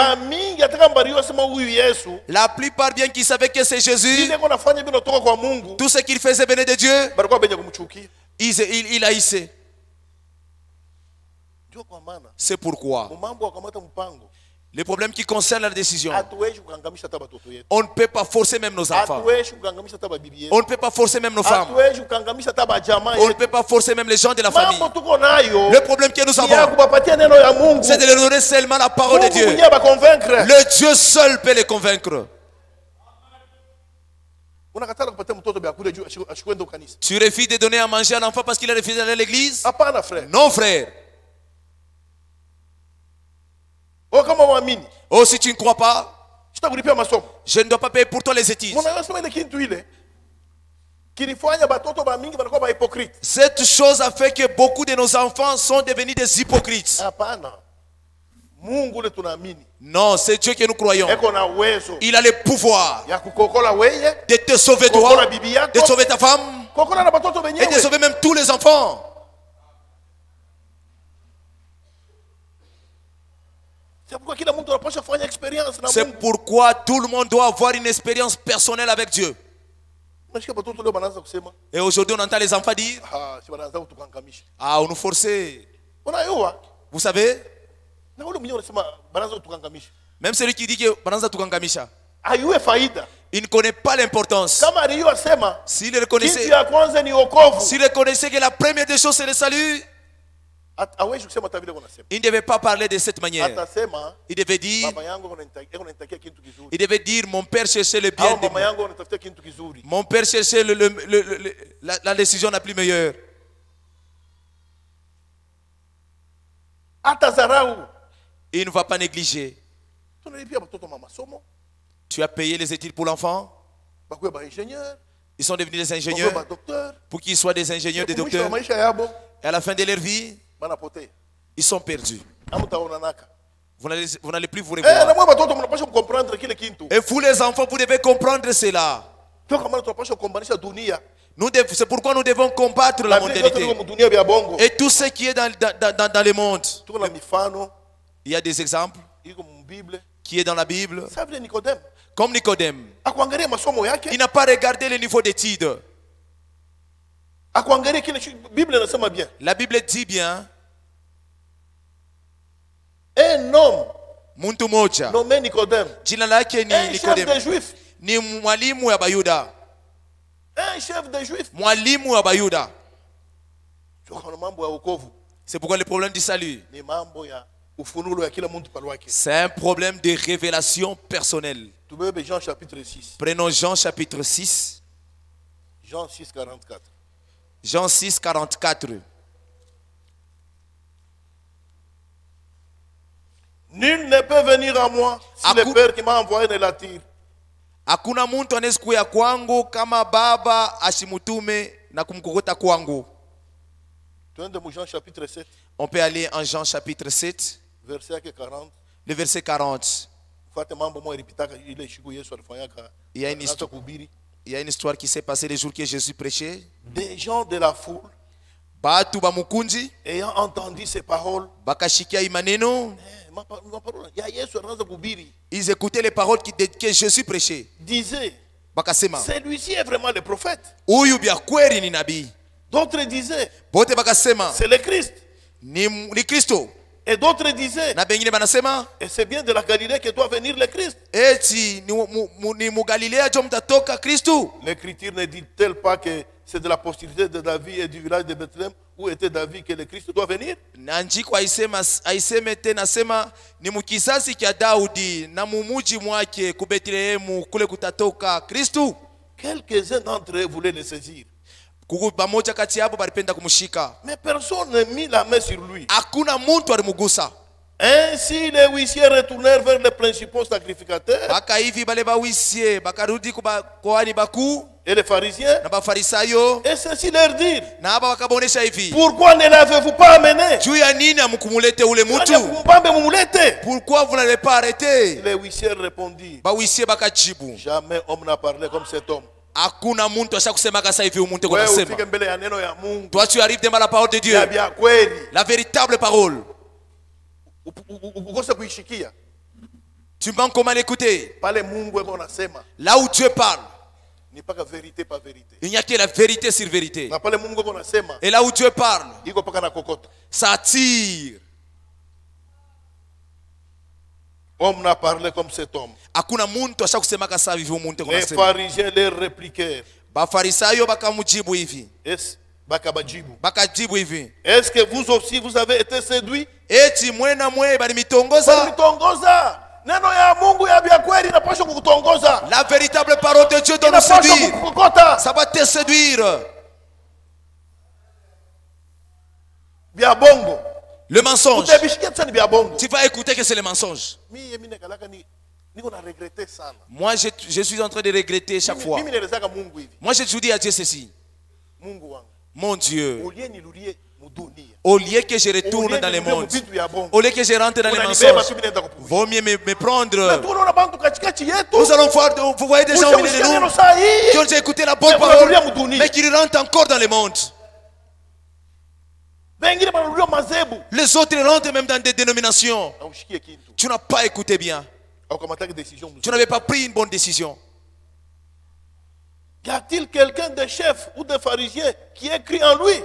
la plupart, bien qu'ils savaient que c'est Jésus, tout ce qu'il faisait venait de Dieu, il haïssait. C'est pourquoi le problème qui concerne la décision, on ne peut pas forcer même nos enfants. On ne peut pas forcer même nos femmes. On ne peut pas forcer même les gens de la famille. Le problème que nous avons, c'est de leur donner seulement la parole de Dieu. Le Dieu seul peut les convaincre. Tu refuses de donner à manger à l'enfant parce qu'il a refusé d'aller à l'église? Non, frère. Oh, si tu ne crois pas, je ne dois pas payer pour toi les études. Cette chose a fait que beaucoup de nos enfants sont devenus des hypocrites. Non, c'est Dieu que nous croyons. Il a le pouvoir de te sauver toi, de sauver ta femme et de sauver même tous les enfants. C'est pourquoi tout le monde doit avoir une expérience personnelle avec Dieu. Et aujourd'hui, on entend les enfants dire: ah, on nous forçait. Vous savez, même celui qui dit que il ne connaît pas l'importance. S'il reconnaissait que la première des choses, c'est le salut, il ne devait pas parler de cette manière. Il devait dire, mon père cherchait le bien de moi. Mon père cherchait la décision la plus meilleure. Il ne va pas négliger. Tu as payé les études pour l'enfant. Ils sont devenus des ingénieurs pour qu'ils soient des ingénieurs, des docteurs. Et à la fin de leur vie, ils sont perdus. Vous n'allez plus vous revoir. Et vous les enfants, vous devez comprendre cela. C'est pourquoi nous devons combattre la mondialité et tout ce qui est dans le monde. Il y a des exemples qui est dans la Bible. Comme Nicodème, il n'a pas regardé le niveau d'études. La Bible dit bien, un homme muntu moja nommé Nicodème, jina lake ni un chef Nicodème, des Juifs, ni mwalimu wa Bayuda, un chef des Juifs. mwalimu wa Bayuda. C'est pourquoi le problème du salut, c'est un problème de révélation personnelle. Jean chapitre 6. Prenons Jean chapitre 6. Jean 6, 44. Jean 6, 44. Nul ne peut venir à moi si le Père qui m'a envoyé ne l'attire. Hakuna muntu anaweza kuja kwangu kama Baba asimutume na kumkokota kwangu. Jean chapitre 7. On peut aller en Jean chapitre 7. Verset 40. Le verset 40. Il y a une histoire qui s'est passée les jours que Jésus prêchait. Des gens de la foule, Batu ba mukunji, ayant entendu ces paroles, bakashikia imaneno, ils écoutaient les paroles que Jésus prêchait. Disaient, bakasema, celui-ci est vraiment le prophète. Huyu bya kweli ni nabii. D'autres disaient, bote bakasema, c'est le Christ. Ni Kristo. Et d'autres disaient, na bengine banasema, et c'est bien de la Galilée que doit venir le Christ. Eti ni Mugalilea jo mtatoka Kristo. L'écriture ne dit-elle pas que c'est de la postérité de David et du village de Bethléem où était David que le Christ doit venir? Nanjiko aiseme tena sema ni mukisasi kya Daudi na mumuji mwake ku Bethlehemu kule kutatoka Kristo. Quelques-uns d'entre eux voulaient le saisir. Bamoja kati yabo balipenda kumshika. Mais personne n'a mis la main sur lui. Hakuna muntu alimugusa. Ainsi les huissiers retournèrent vers les principaux sacrificateurs et les pharisiens, et ceux-ci leur dirent, pourquoi ne l'avez-vous pas amené? Pourquoi vous n'avez pas arrêté? Les huissiers répondirent, jamais homme n'a parlé comme cet homme. Hakuna muntu ashakusemaka sasa hivi umuntu kunasema. Toi tu arrives devant la parole de Dieu, la véritable parole. Tu manques comment l'écouter? Là où Dieu parle, il n'y a que la vérité sur vérité. Et là où Dieu parle, ça attire. Homme n'a parlé comme cet homme. Les pharisiens leur répliquèrent. Est-ce que vous aussi vous avez été séduits? La véritable parole de Dieu doit nous séduire. Ça va te séduire. Le mensonge. Tu vas écouter que c'est le mensonge. Moi, je suis en train de regretter chaque fois. Moi, je dis à Dieu ceci. Mon Dieu, au lieu que je retourne dans le monde, au lieu que je rentre dans les mensonges, vaut mieux me prendre. Nous allons voir, vous voyez des gens au milieu de nous qui ont déjà écouté la bonne parole, mais qui rentrent encore dans le monde. Les autres rentrent même dans des dénominations. Tu n'as pas écouté bien. Tu n'avais pas pris une bonne décision. Y a-t-il quelqu'un de chef ou de pharisien qui écrit en lui?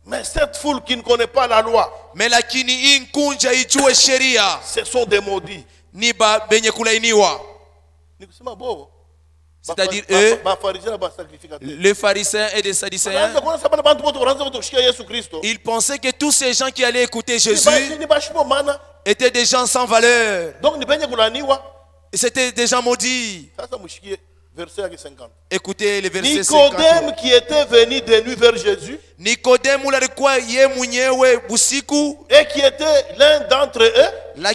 Mais cette foule qui ne connaît pas la loi, ce sont des maudits. C'est-à-dire eux, les pharisiens et les sadducéens, ils pensaient que tous ces gens qui allaient écouter Jésus étaient des gens sans valeur. C'était des gens maudits. Écoutez le verset 50. Nicodème qui était venu de nuit vers Jésus et qui était l'un d'entre eux, leur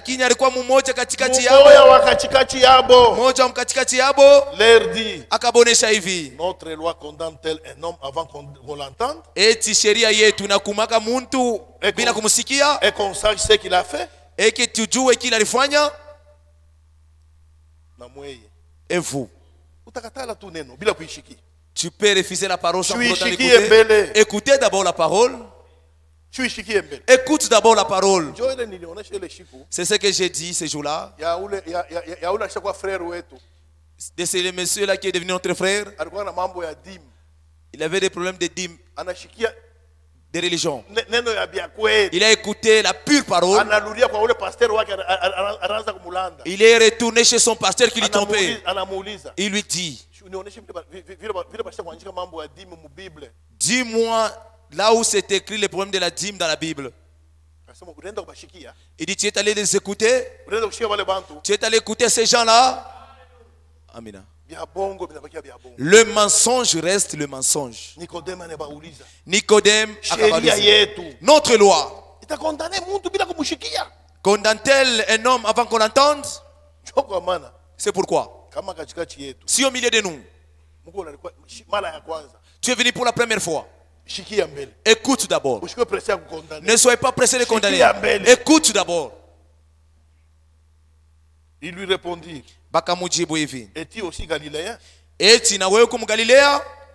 dit, notre loi condamne-t-elle un homme avant qu'on l'entende et qu'on sache ce qu'il a fait? Et vous, tu peux refuser la parole sans pour autant l'écouter. Écoutez d'abord la parole. Écoute d'abord la parole. C'est ce que j'ai dit ce jour-là. C'est le monsieur là qui est devenu notre frère. Il avait des problèmes de dîmes, de religion. Il a écouté la pure parole. Il est retourné chez son pasteur qui lui trompait. Il lui dit, dis-moi là où c'est écrit le problème de la dîme dans la Bible. Il dit, tu es allé les écouter? Tu es allé écouter ces gens-là? Amina. Le mensonge reste le mensonge. Nicodème a cabalisé. Notre loi condamne-t-elle un homme avant qu'on l'entende? C'est pourquoi, si au milieu de nous, tu es venu pour la première fois, écoute d'abord. Ne soyez pas pressé de condamner. Écoute d'abord. Il lui répondit, es-tu aussi galiléen?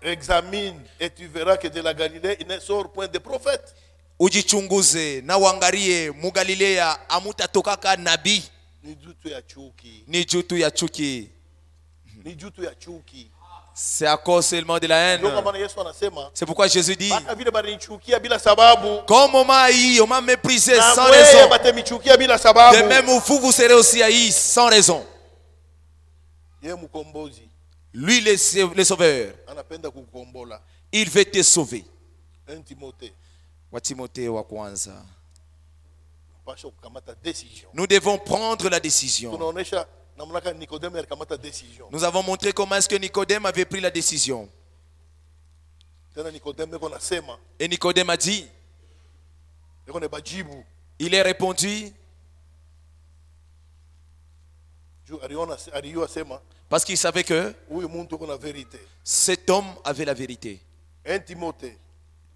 Examine et tu verras que de la Galilée il ne sort point de prophète. Ujichunguze na uangalie mugalilea amutatokaka nabii. Ni jutu ya chuki. C'est à cause seulement de la haine. C'est pourquoi Jésus dit, comme on m'a haï, on m'a méprisé sans raison, de même vous serez aussi haïs sans raison. Lui le sauveur, il veut te sauver. Wa Timothée wa kwanza. Nous devons prendre la décision. Nous avons montré comment est-ce que Nicodème avait pris la décision. Et Nicodème a dit, il est répondu, parce qu'il savait que cet homme avait la vérité.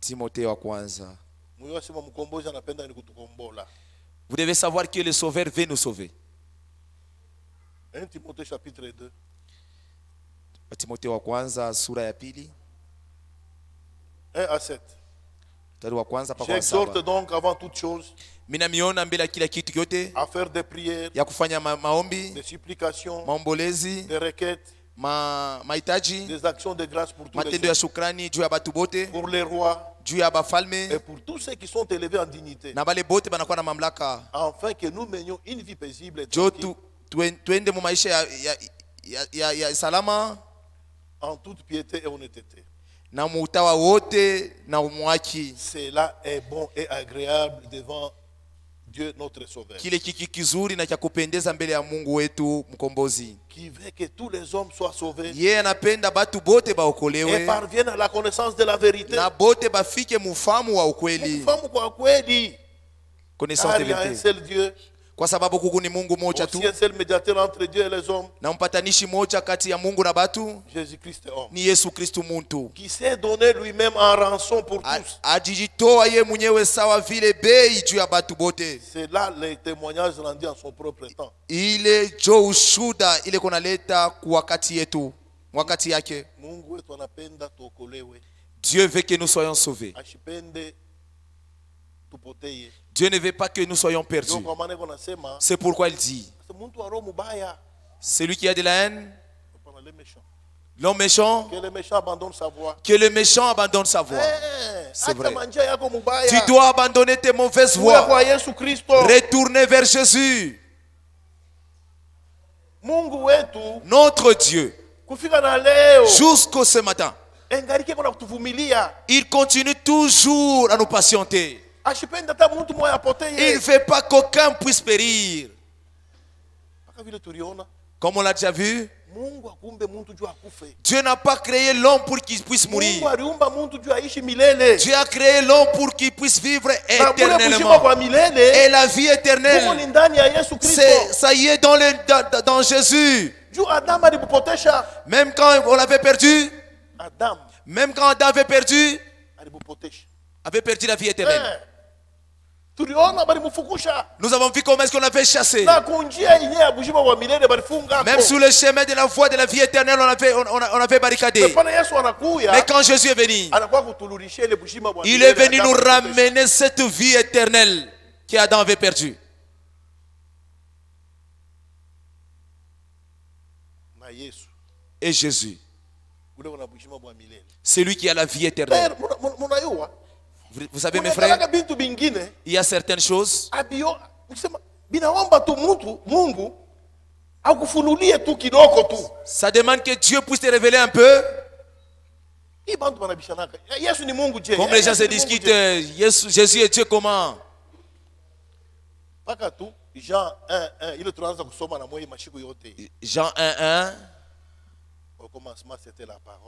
Timothée wa kwanza. Vous devez savoir que le Sauveur veut nous sauver. 1 Timothée chapitre 2. Timothée wa kwanza sura ya pili 1 à 7. J'exhorte donc avant toute chose à faire des prières, des supplications, des requêtes, des actions de grâce pour tous les hommes, pour les rois et pour tous ceux qui sont élevés en dignité, afin que nous menions une vie paisible et tranquille, en toute piété et honnêteté. Cela est bon et agréable devant Dieu notre Sauveur, qui veut que tous les hommes soient sauvés et parviennent à la connaissance de la vérité. Connaissance de il y a un seul Dieu, kwa sababu kuku ni Mungu moja tu, aussi un seul médiateur entre Dieu et les hommes, na mpatanishi moja kati ya Mungu na batu, Jésus-Christ homme, ni Yesu Kristu muntu, qui s'est donné lui-même en rançon pour tous. Ajijitoa ye mwenyewe sawa vile bei juu ya batu bote. C'est là les témoignages rendus en son propre temps. Ile jo ushuda ile kunaleta kwa wakati yetu, wakati yake. Mungu wetu anapenda tuokolewe. Dieu veut que nous soyons sauvés. Ashipende tupoteye. Dieu ne veut pas que nous soyons perdus. C'est pourquoi il dit, celui qui a de la haine, l'homme méchant, que le méchant abandonne sa voie. Que le méchant abandonne sa voie. C'est vrai. Tu dois abandonner tes mauvaises voies. Retourner vers Jésus. Notre Dieu, jusqu'au ce matin, il continue toujours à nous patienter. Il ne fait pas qu'aucun puisse périr. Comme on l'a déjà vu, Dieu n'a pas créé l'homme pour qu'il puisse mourir. Dieu a créé l'homme pour qu'il puisse vivre éternellement. Et la vie éternelle, ça y est dans Jésus. Même quand on l'avait perdu, même quand Adam avait perdu la vie éternelle. Nous avons vu comment est-ce qu'on avait chassé. Même sous le chemin de la voie de la vie éternelle, on avait barricadé. Mais quand Jésus est venu, il est venu nous ramener cette vie éternelle qu'Adam avait perdue. Et Jésus, c'est lui qui a la vie éternelle. Vous savez mes frères, il y a certaines choses ça demande que Dieu puisse te révéler un peu. Comme les gens se discutent, Jésus est Dieu comment? Jean 1:1. Au commencement, c'était la parole.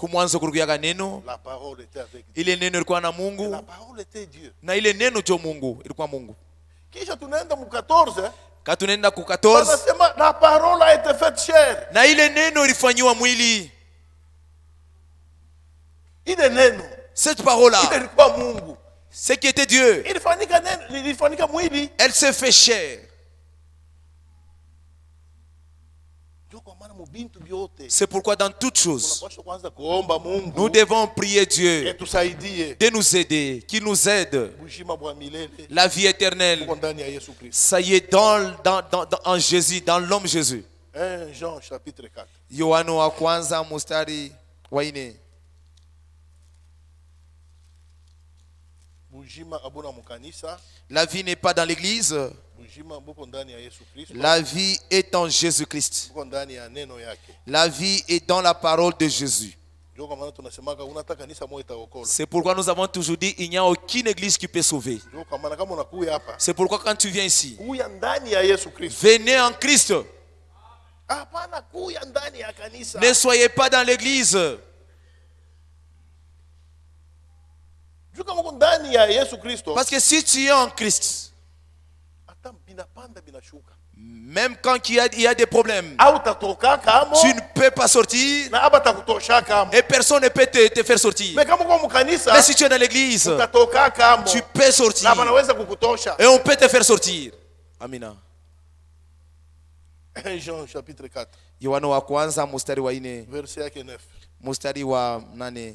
La parole était avec Dieu. Et la parole était Dieu. Kisha tunaenda mu 14. La parole a été faite chair. Cette parole-là, ce qui était Dieu, elle s'est fait chair. C'est pourquoi dans toutes choses, nous devons prier Dieu de nous aider, qu'il nous aide. La vie éternelle, ça y est en Jésus, dans l'homme Jésus. 1 Jean chapitre 4. Yohana wa kwanza mstari wa 4. La vie n'est pas dans l'église. La vie est en Jésus-Christ. La vie est dans la parole de Jésus. C'est pourquoi nous avons toujours dit il n'y a aucune église qui peut sauver. C'est pourquoi quand tu viens ici, venez en Christ. Ne soyez pas dans l'église. Parce que si tu es en Christ, même quand il y a des problèmes, tu ne peux pas sortir et personne ne peut te faire sortir. Mais si tu es dans l'église, tu peux sortir et on peut te faire sortir. Amina. 1 Jean chapitre 4. Yohana wa kwanza mstari wa 4. Verset yake 9. Mstari wa 8.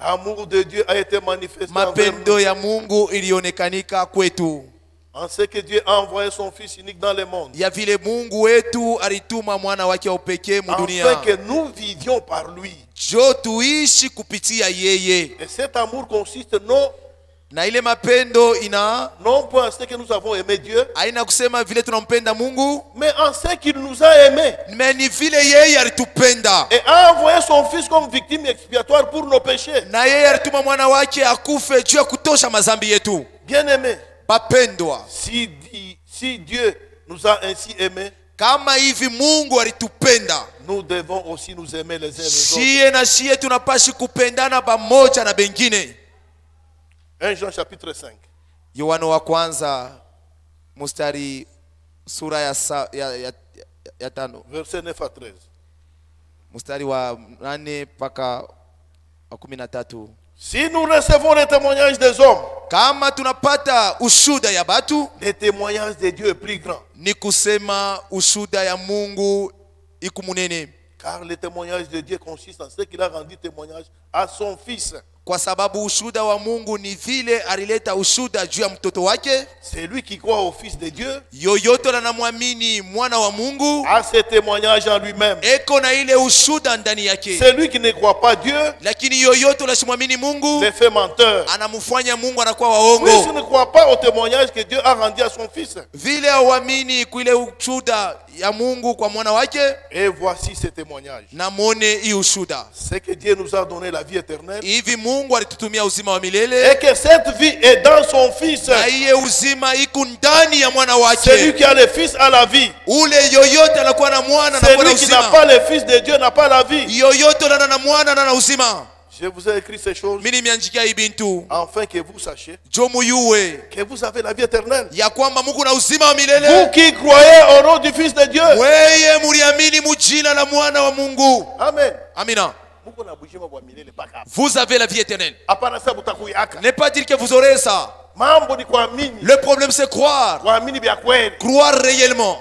L'amour de Dieu a été manifesté mapendo ya Mungu ilionekanika kwetu. En ce que Dieu a envoyé son fils unique dans le monde. Ya vile Mungu wetu alituma mwana wake wa pekee mu dunia. Afin que nous vivions par lui. Jo tuishi kupitia yeye. Et cet amour consiste non na ile mapendo ina non pas en ce que nous avons aimé Dieu, haina kusema vile tunampenda Mungu, mais en ce qu'il nous a aimé. Mais ni vile yeye alitupenda. Et a envoyé son fils comme victime expiatoire pour nos péchés. Na yeye alituma mwana wake akufe juu ya kutosha mazambi yetu. Bien-aimé, bapendwa, si Dieu nous a ainsi aimés, kama hivi Mungu alitupenda, nous devons aussi nous aimer les uns les autres. Shie na shie tunapashi kupendana pamoja na bengine. 1 Jean chapitre 5. Yohana wa kwanza mstari sura ya 5 verset 9 à 13. Mstari wa 8 mpaka 13. Si nous recevons les témoignages des hommes, kama tunapata ushuda ya batu, les témoignages de Dieu est plus grand. Ni kusema ushuda ya Mungu ikumunene. Car le témoignage de Dieu consiste en ce qu'il a rendu témoignage à son fils. Kwa sababu ushuda wa Mungu ni vile alileta ushuda juu ya mtoto wake. C'est lui qui croit au fils de Dieu. Yoyote anamwamini mwana wa Mungu a ce témoignage en lui-même. Eko na ile ushuda ndani yake. C'est lui qui ne croit pas Dieu. Lakini yoyote anamwamini Mungu le fait menteur. Anamfanya Mungu anakuwa waongo. Oui, tu ne crois pas au témoignage que Dieu a rendu à son fils. Vile hauamini kuile ushuda ya Mungu kwa mwana wake. Et voici ce témoignage. Na muone hii ushuda. C'est que Dieu nous a donné la vie éternelle. Hivi Mungu alitutumia uzima wa milele. Et que cette vie est dans son fils. Na iye uzima iko ndani ya mwana wake. Celui qui a le fils a la vie. Ule yoyote anakuwa na mwana na uzima. Celui qui n'a pas le fils de Dieu n'a pas la vie. Yoyote ana na mwana na uzima. Je vous ai écrit ces choses afin que vous sachiez que vous avez la vie éternelle. Vous qui croyez au nom du Fils de Dieu. Amen. Amina. Vous avez la vie éternelle. Ne pas dire que vous aurez ça. Le problème c'est croire. Croire réellement.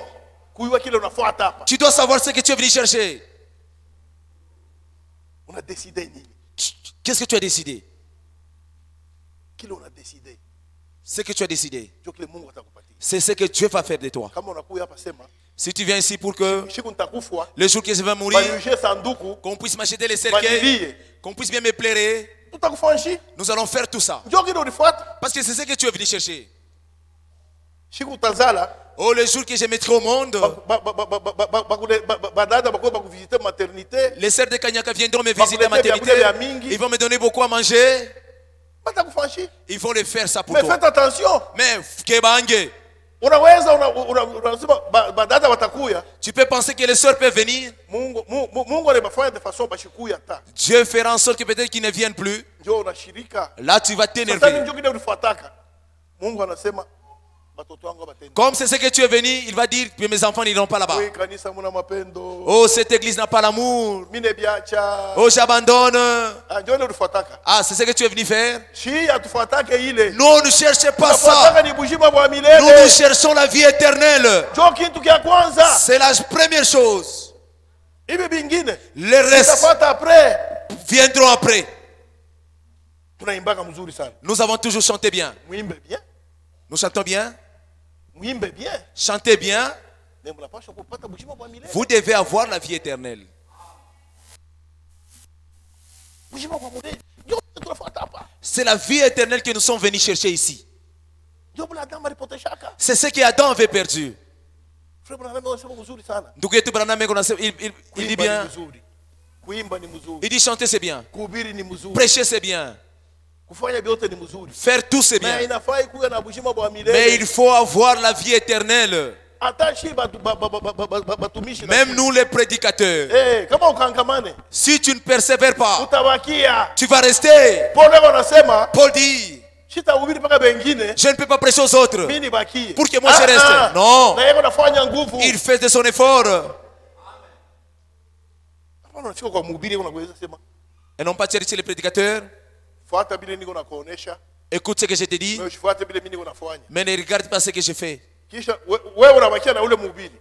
Tu dois savoir ce que tu es venu chercher. On a décidé. Qu'est-ce que tu as décidé? Qui l'on a décidé? Ce que tu as décidé. C'est ce que Dieu va faire de toi. Si tu viens ici pour que le jour que je vais mourir, qu'on puisse m'acheter les cercueils, qu'on puisse bien me plaire, nous allons faire tout ça. Parce que c'est ce que tu es venu chercher. Oh, le jour que je mettrai au monde, les sœurs de Kanyaka viendront me visiter à la maternité. Ils vont me donner beaucoup à manger. Ils vont le faire ça pour toi. Mais faites attention. Mais tu peux penser que les sœurs peuvent venir. Dieu fera en sorte que peut-être qu'ils ne viennent plus. Là, tu vas t'énerver. Comme c'est ce que tu es venu, il va dire que mes enfants n'iront pas là-bas. Oh, cette église n'a pas l'amour. Oh, j'abandonne. Ah, c'est ce que tu es venu faire. Non, ne cherchez pas ça. Nous cherchons la vie éternelle. C'est la première chose. Les restes viendront après. Nous avons toujours chanté bien. Nous chantons bien. Chantez bien. Vous devez avoir la vie éternelle. C'est la vie éternelle que nous sommes venus chercher ici. C'est ce qu'Adam avait perdu. Il dit bien. Il dit chanter c'est bien. Prêcher c'est bien. Faire tout c'est bien. Mais il faut avoir la vie éternelle. Même nous les prédicateurs. Si tu ne persévères pas, tu vas rester. Paul dit, Je ne peux pas prêcher aux autres pour que moi je reste. Non. Il fait de son effort. Et non pas chercher les prédicateurs. Écoute ce que je te dis. Mais ne regarde pas ce que je fais.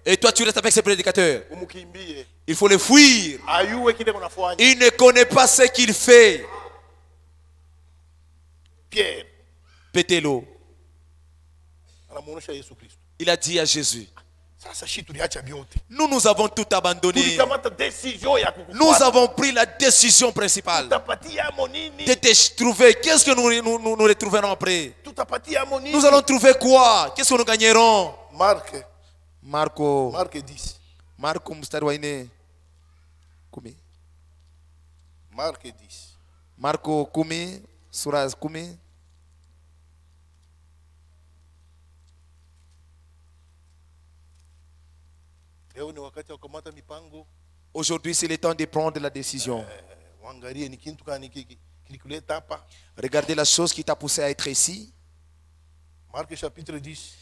Et toi tu restes avec ces prédicateurs. Il faut les fuir. Il ne connaît pas ce qu'il fait. Pierre. Pételo. Il a dit à Jésus. Nous avons tout abandonné. Nous avons pris la décision principale de te trouver. Qu'est-ce que nous retrouverons après? Nous allons trouver quoi? Qu'est-ce que nous gagnerons? Marco 10. Marco mstari wa 4. Marco 10. Marco 10 sura 10. Aujourd'hui, c'est le temps de prendre la décision. Regardez la chose qui t'a poussé à être ici. Marc chapitre 10.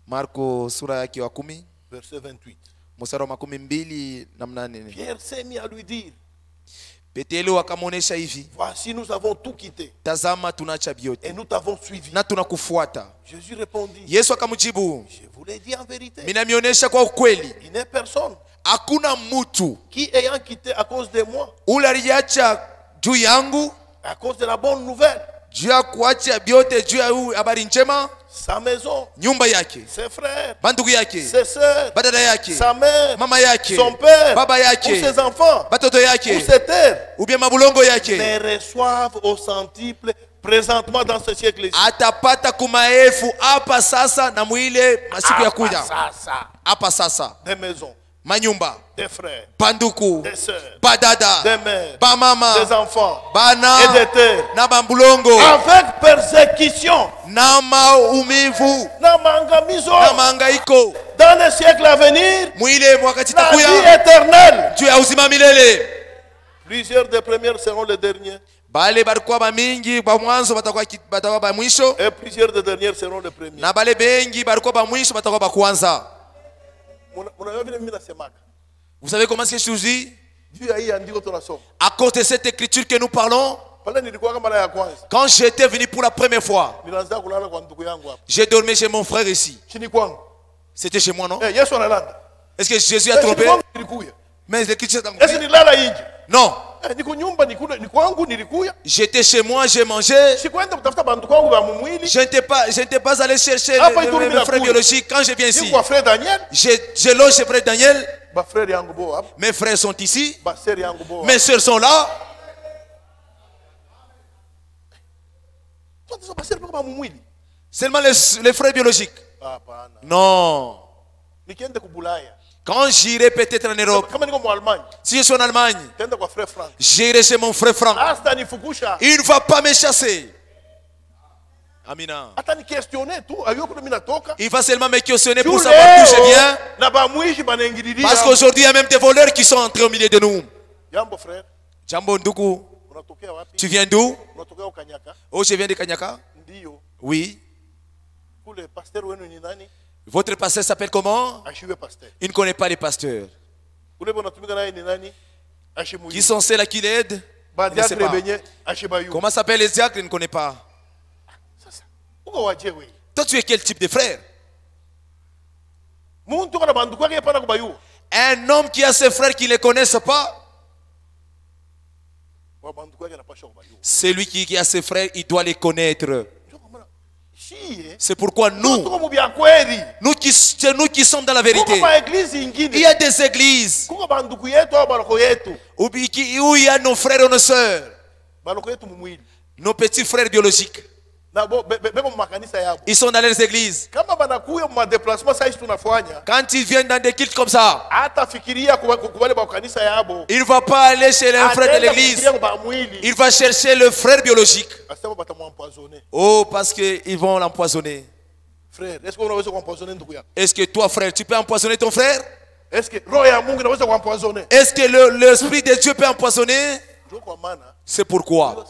Marco sura yake wa 10. Verset 28. Mstari wa 28. Pierre s'est mis à lui dire. Petelo akamonesha hivi. Voici, nous avons tout quitté. Tazama tunaacha vyote. Et nous t'avons suivi. Na tunakufuata. Jésus répondit. Yesu akamjibu. Je vous l'ai dit en vérité. Minamionyesha kwa ukweli. Il n'est personne. Hakuna mtu. Qui ayant quitté à cause de moi. Ule aliacha juu yangu. À cause de la bonne nouvelle. Juu ya kuacha vyote juu ya habari njema. Sa maison, nyumba yake, ses frères, bandugu yake, ses sœurs, badada yake, sa mère, mama yake, son père, baba yake, ou ses enfants, batoto yake, ou ses terres, ou bien mabulongo yake, les reçoivent au centuple présentement dans ce siècle-ci. Atapata kumaelfu hapa sasa na mwile masiku ya kuja. Hapa sasa. Des maisons, manyumba, des frères, banduku, des sœurs, badada, des mères, bamama, des enfants, bana, et des terres, na bambulongo, avec persécution, na maumivu, na mangamizo, na mangaiko, dans le siècle à venir, mwile wakati la takuya, vie éternelle. juu ya uzima milele. Plusieurs des premières seront les derniers. Bale barikuwa ba mingi ba mwanzo batakuwa ba mwisho, et plusieurs des derniers seront les premiers. Na bale bengi barikuwa ba mwisho batakuwa ba kwanza. Vous savez comment c'est que je vous dis? À cause de cette écriture que nous parlons, quand j'étais venu pour la première fois, j'ai dormi chez mon frère ici. C'était chez moi, non? Est-ce que Jésus a trompé? Mais l'écriture non. J'étais chez moi, j'ai mangé. Je n'étais pas allé chercher mes frères biologiques. Quand je viens ici, je loge chez frère Daniel. Mes frères sont ici. Mes soeurs sont là. Seulement les frères biologiques. Non. Quand j'irai peut-être en Europe, si je suis en Allemagne, j'irai chez mon frère Franck. Il ne va pas me chasser. Amina. Il va seulement me questionner pour savoir d'où je viens. Parce qu'aujourd'hui, il y a même des voleurs qui sont entrés au milieu de nous. Jambo Nduku. Tu viens d'où? Oh, je viens de Kanyaka. Oui. Votre pasteur s'appelle comment? Il ne connaît pas les pasteurs. Qui sont ceux-là qui l'aident? Il ne sait pas. Comment s'appellent les diacres? Il ne connaît pas. Toi, tu es quel type de frère? Un homme qui a ses frères qui ne les connaissent pas. Celui qui a ses frères, il doit les connaître. C'est pourquoi nous qui sommes dans la vérité, il y a des églises où il y a nos frères et nos sœurs, nos petits frères biologiques. Ils sont dans les églises. Quand ils viennent dans des cultes comme ça, il ne va pas aller chez les frères de l'église. Il va chercher le frère biologique. Oh, parce qu'ils vont l'empoisonner. Est-ce que toi, frère, tu peux empoisonner ton frère? Est-ce que l'Esprit de Dieu peut empoisonner? C'est pourquoi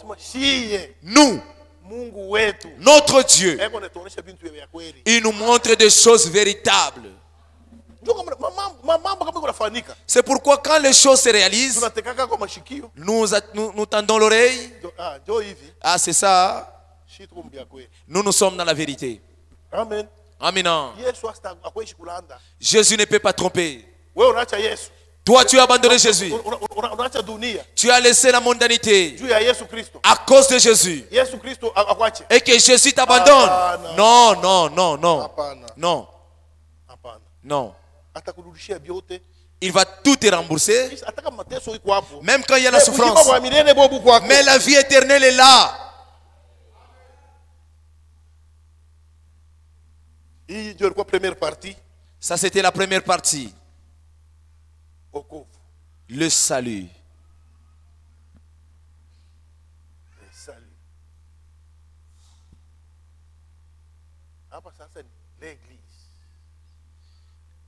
nous, Notre Dieu, il nous montre des choses véritables. C'est pourquoi quand les choses se réalisent, nous tendons l'oreille. Ah, c'est ça. Nous sommes dans la vérité. Amen. Amen. Jésus ne peut pas tromper. Toi, tu as abandonné Jésus. Tu as laissé la mondanité à cause de Jésus. Et que Jésus t'abandonne. Non, non, non, non. Non. Non. Il va tout te rembourser. Même quand il y a la souffrance. Mais la vie éternelle est là. Ça, c'était la première partie. Le salut.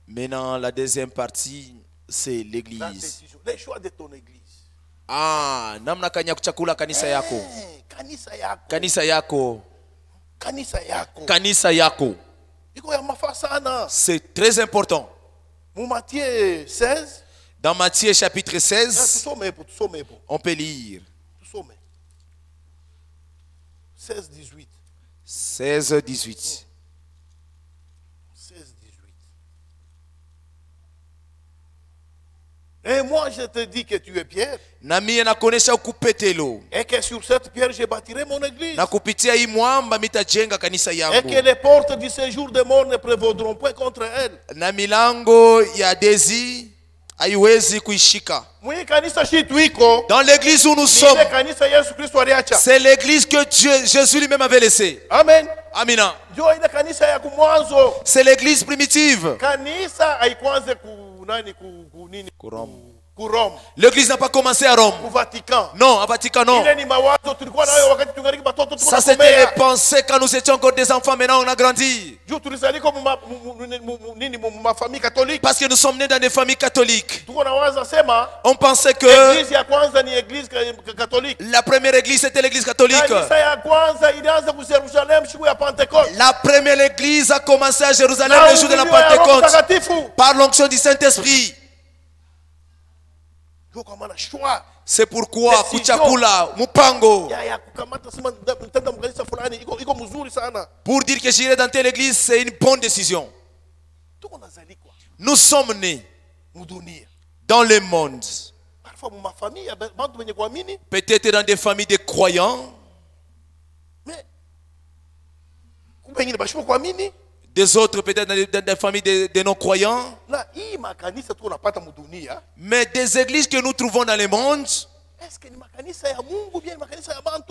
Maintenant, la deuxième partie, c'est l'église. Les choix de ton église. Ah, namna kanya kuchakula kanisa yako. Kanisa yako. Kanisa yako. C'est très important. Matthieu 16. Dans Matthieu chapitre 16, on peut lire 16, 18. 16, 18. 16, 18. Et moi je te dis que tu es Pierre. Et que sur cette pierre je bâtirai mon église. Et que les portes du séjour des morts ne prévaudront point contre elle. Dans l'église où nous sommes, c'est l'église que Jésus lui-même avait laissée. Amen. Amina. C'est l'église primitive. L'église n'a pas commencé à Rome. Non, à Vatican, non. Ça, c'était les pensées quand nous étions encore des enfants. Maintenant, on a grandi. Parce que nous sommes nés dans des familles catholiques. On pensait que la première église, c'était l'église catholique. La première église a commencé à Jérusalem le jour de la Pentecôte. Par l'onction du Saint-Esprit. C'est pourquoi kuchakula mupango pour dire que j'irai dans telle église, c'est une bonne décision. Nous sommes nés dans le monde, peut-être dans des familles de croyants, des autres peut-être dans des familles de non-croyants. Mais des églises que nous trouvons dans le monde,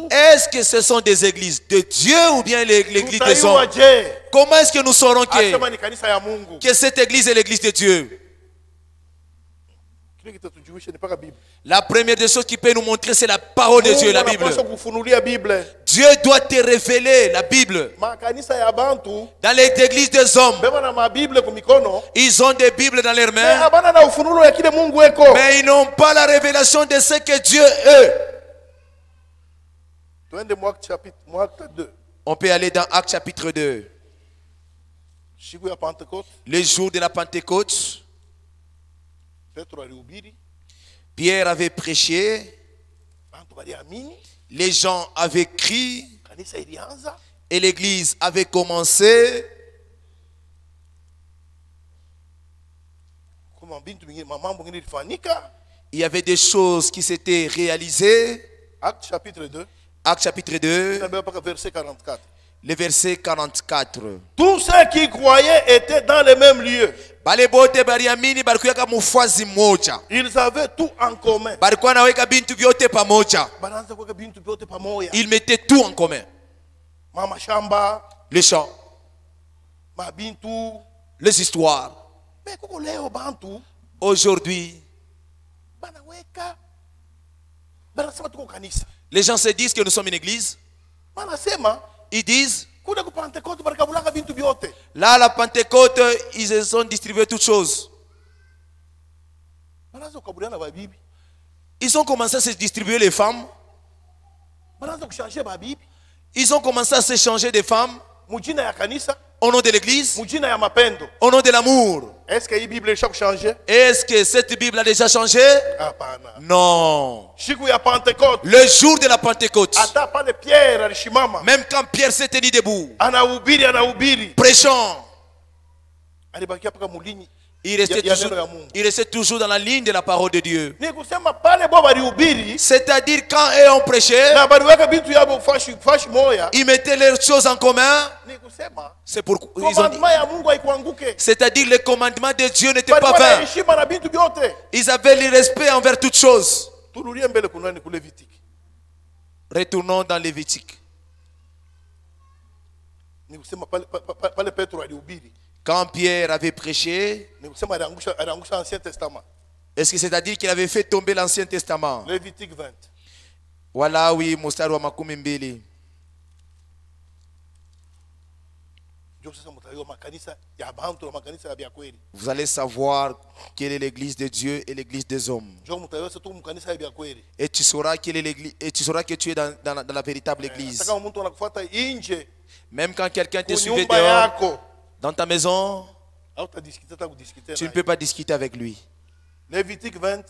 est-ce que ce sont des églises de Dieu ou bien l'église des hommes? Comment est-ce que nous saurons que cette église est l'église de Dieu? La première des choses qui peut nous montrer, c'est la parole de Dieu, la Bible. Dieu doit te révéler la Bible. Dans les églises des hommes, ils ont des Bibles dans leurs mains, mais ils n'ont pas la révélation de ce que Dieu est. On peut aller dans Actes chapitre 2. Le jour de la Pentecôte, Pierre avait prêché, les gens avaient crié et l'église avait commencé. Il y avait des choses qui s'étaient réalisées. Actes chapitre 2. Actes chapitre 2. Verset 44. Le verset 44. Tous ceux qui croyaient étaient dans le même lieu. Ils avaient tout en commun. Ils mettaient tout en commun. Les chants, les histoires. Aujourd'hui, les gens se disent que nous sommes une église. Ils disent, là, la Pentecôte, ils se sont distribués toutes choses. Ils ont commencé à se distribuer les femmes. Ils ont commencé à s'échanger des femmes au nom de l'église, au nom de l'amour. Est-ce que la Bible a changé? Est-ce que cette Bible a déjà changé? Non. Le jour de la Pentecôte, même quand Pierre s'est tenu debout, prêchant, il restait toujours dans la ligne de la parole de Dieu. C'est-à-dire quand ils ont prêché, ils mettaient leurs choses en commun. C'est pourquoi ils ont dit, c'est-à-dire le commandement de Dieu n'était pas vain. Ils avaient le respect envers toutes choses. Retournons dans Lévitique. Quand Pierre avait prêché, est-ce que c'est-à-dire qu'il avait fait tomber l'Ancien Testament? Lévitique 20. Voilà, oui, mustari wa makumi mbili. Vous allez savoir quelle est l'église de Dieu et l'église des hommes. Et tu sauras quelle est l'église, et tu sauras que tu es dans la véritable église. Même quand quelqu'un te suivait dehors, dans ta maison, tu ne peux pas discuter avec lui. Lévitique 20.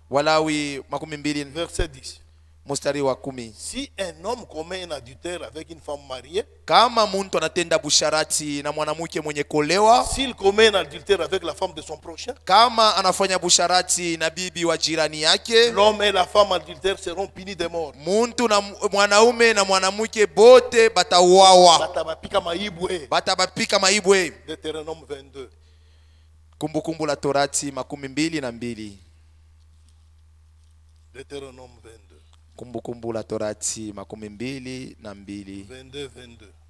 Voilà, oui, makumi mbili. Verset 10. Mustari wa kumi. Si un homme commet un adultère avec une femme mariée, kama muntu anatenda busharati na mwanamke mwenye kolewa, s'il commet un adultère avec la femme de son prochain, kama anafanya busharati na bibi wa jirani yake, l'homme et la femme adultère seront punis de mort. Muntu na mwanaume na mwanamke bote batauawa. Batabapika maibwe. Deutéronome 22. Kumbukumbu la Torati makumi mbili na mbili. Deutéronome 22. Kumbukumbu la Torati makumi mbili na mbili.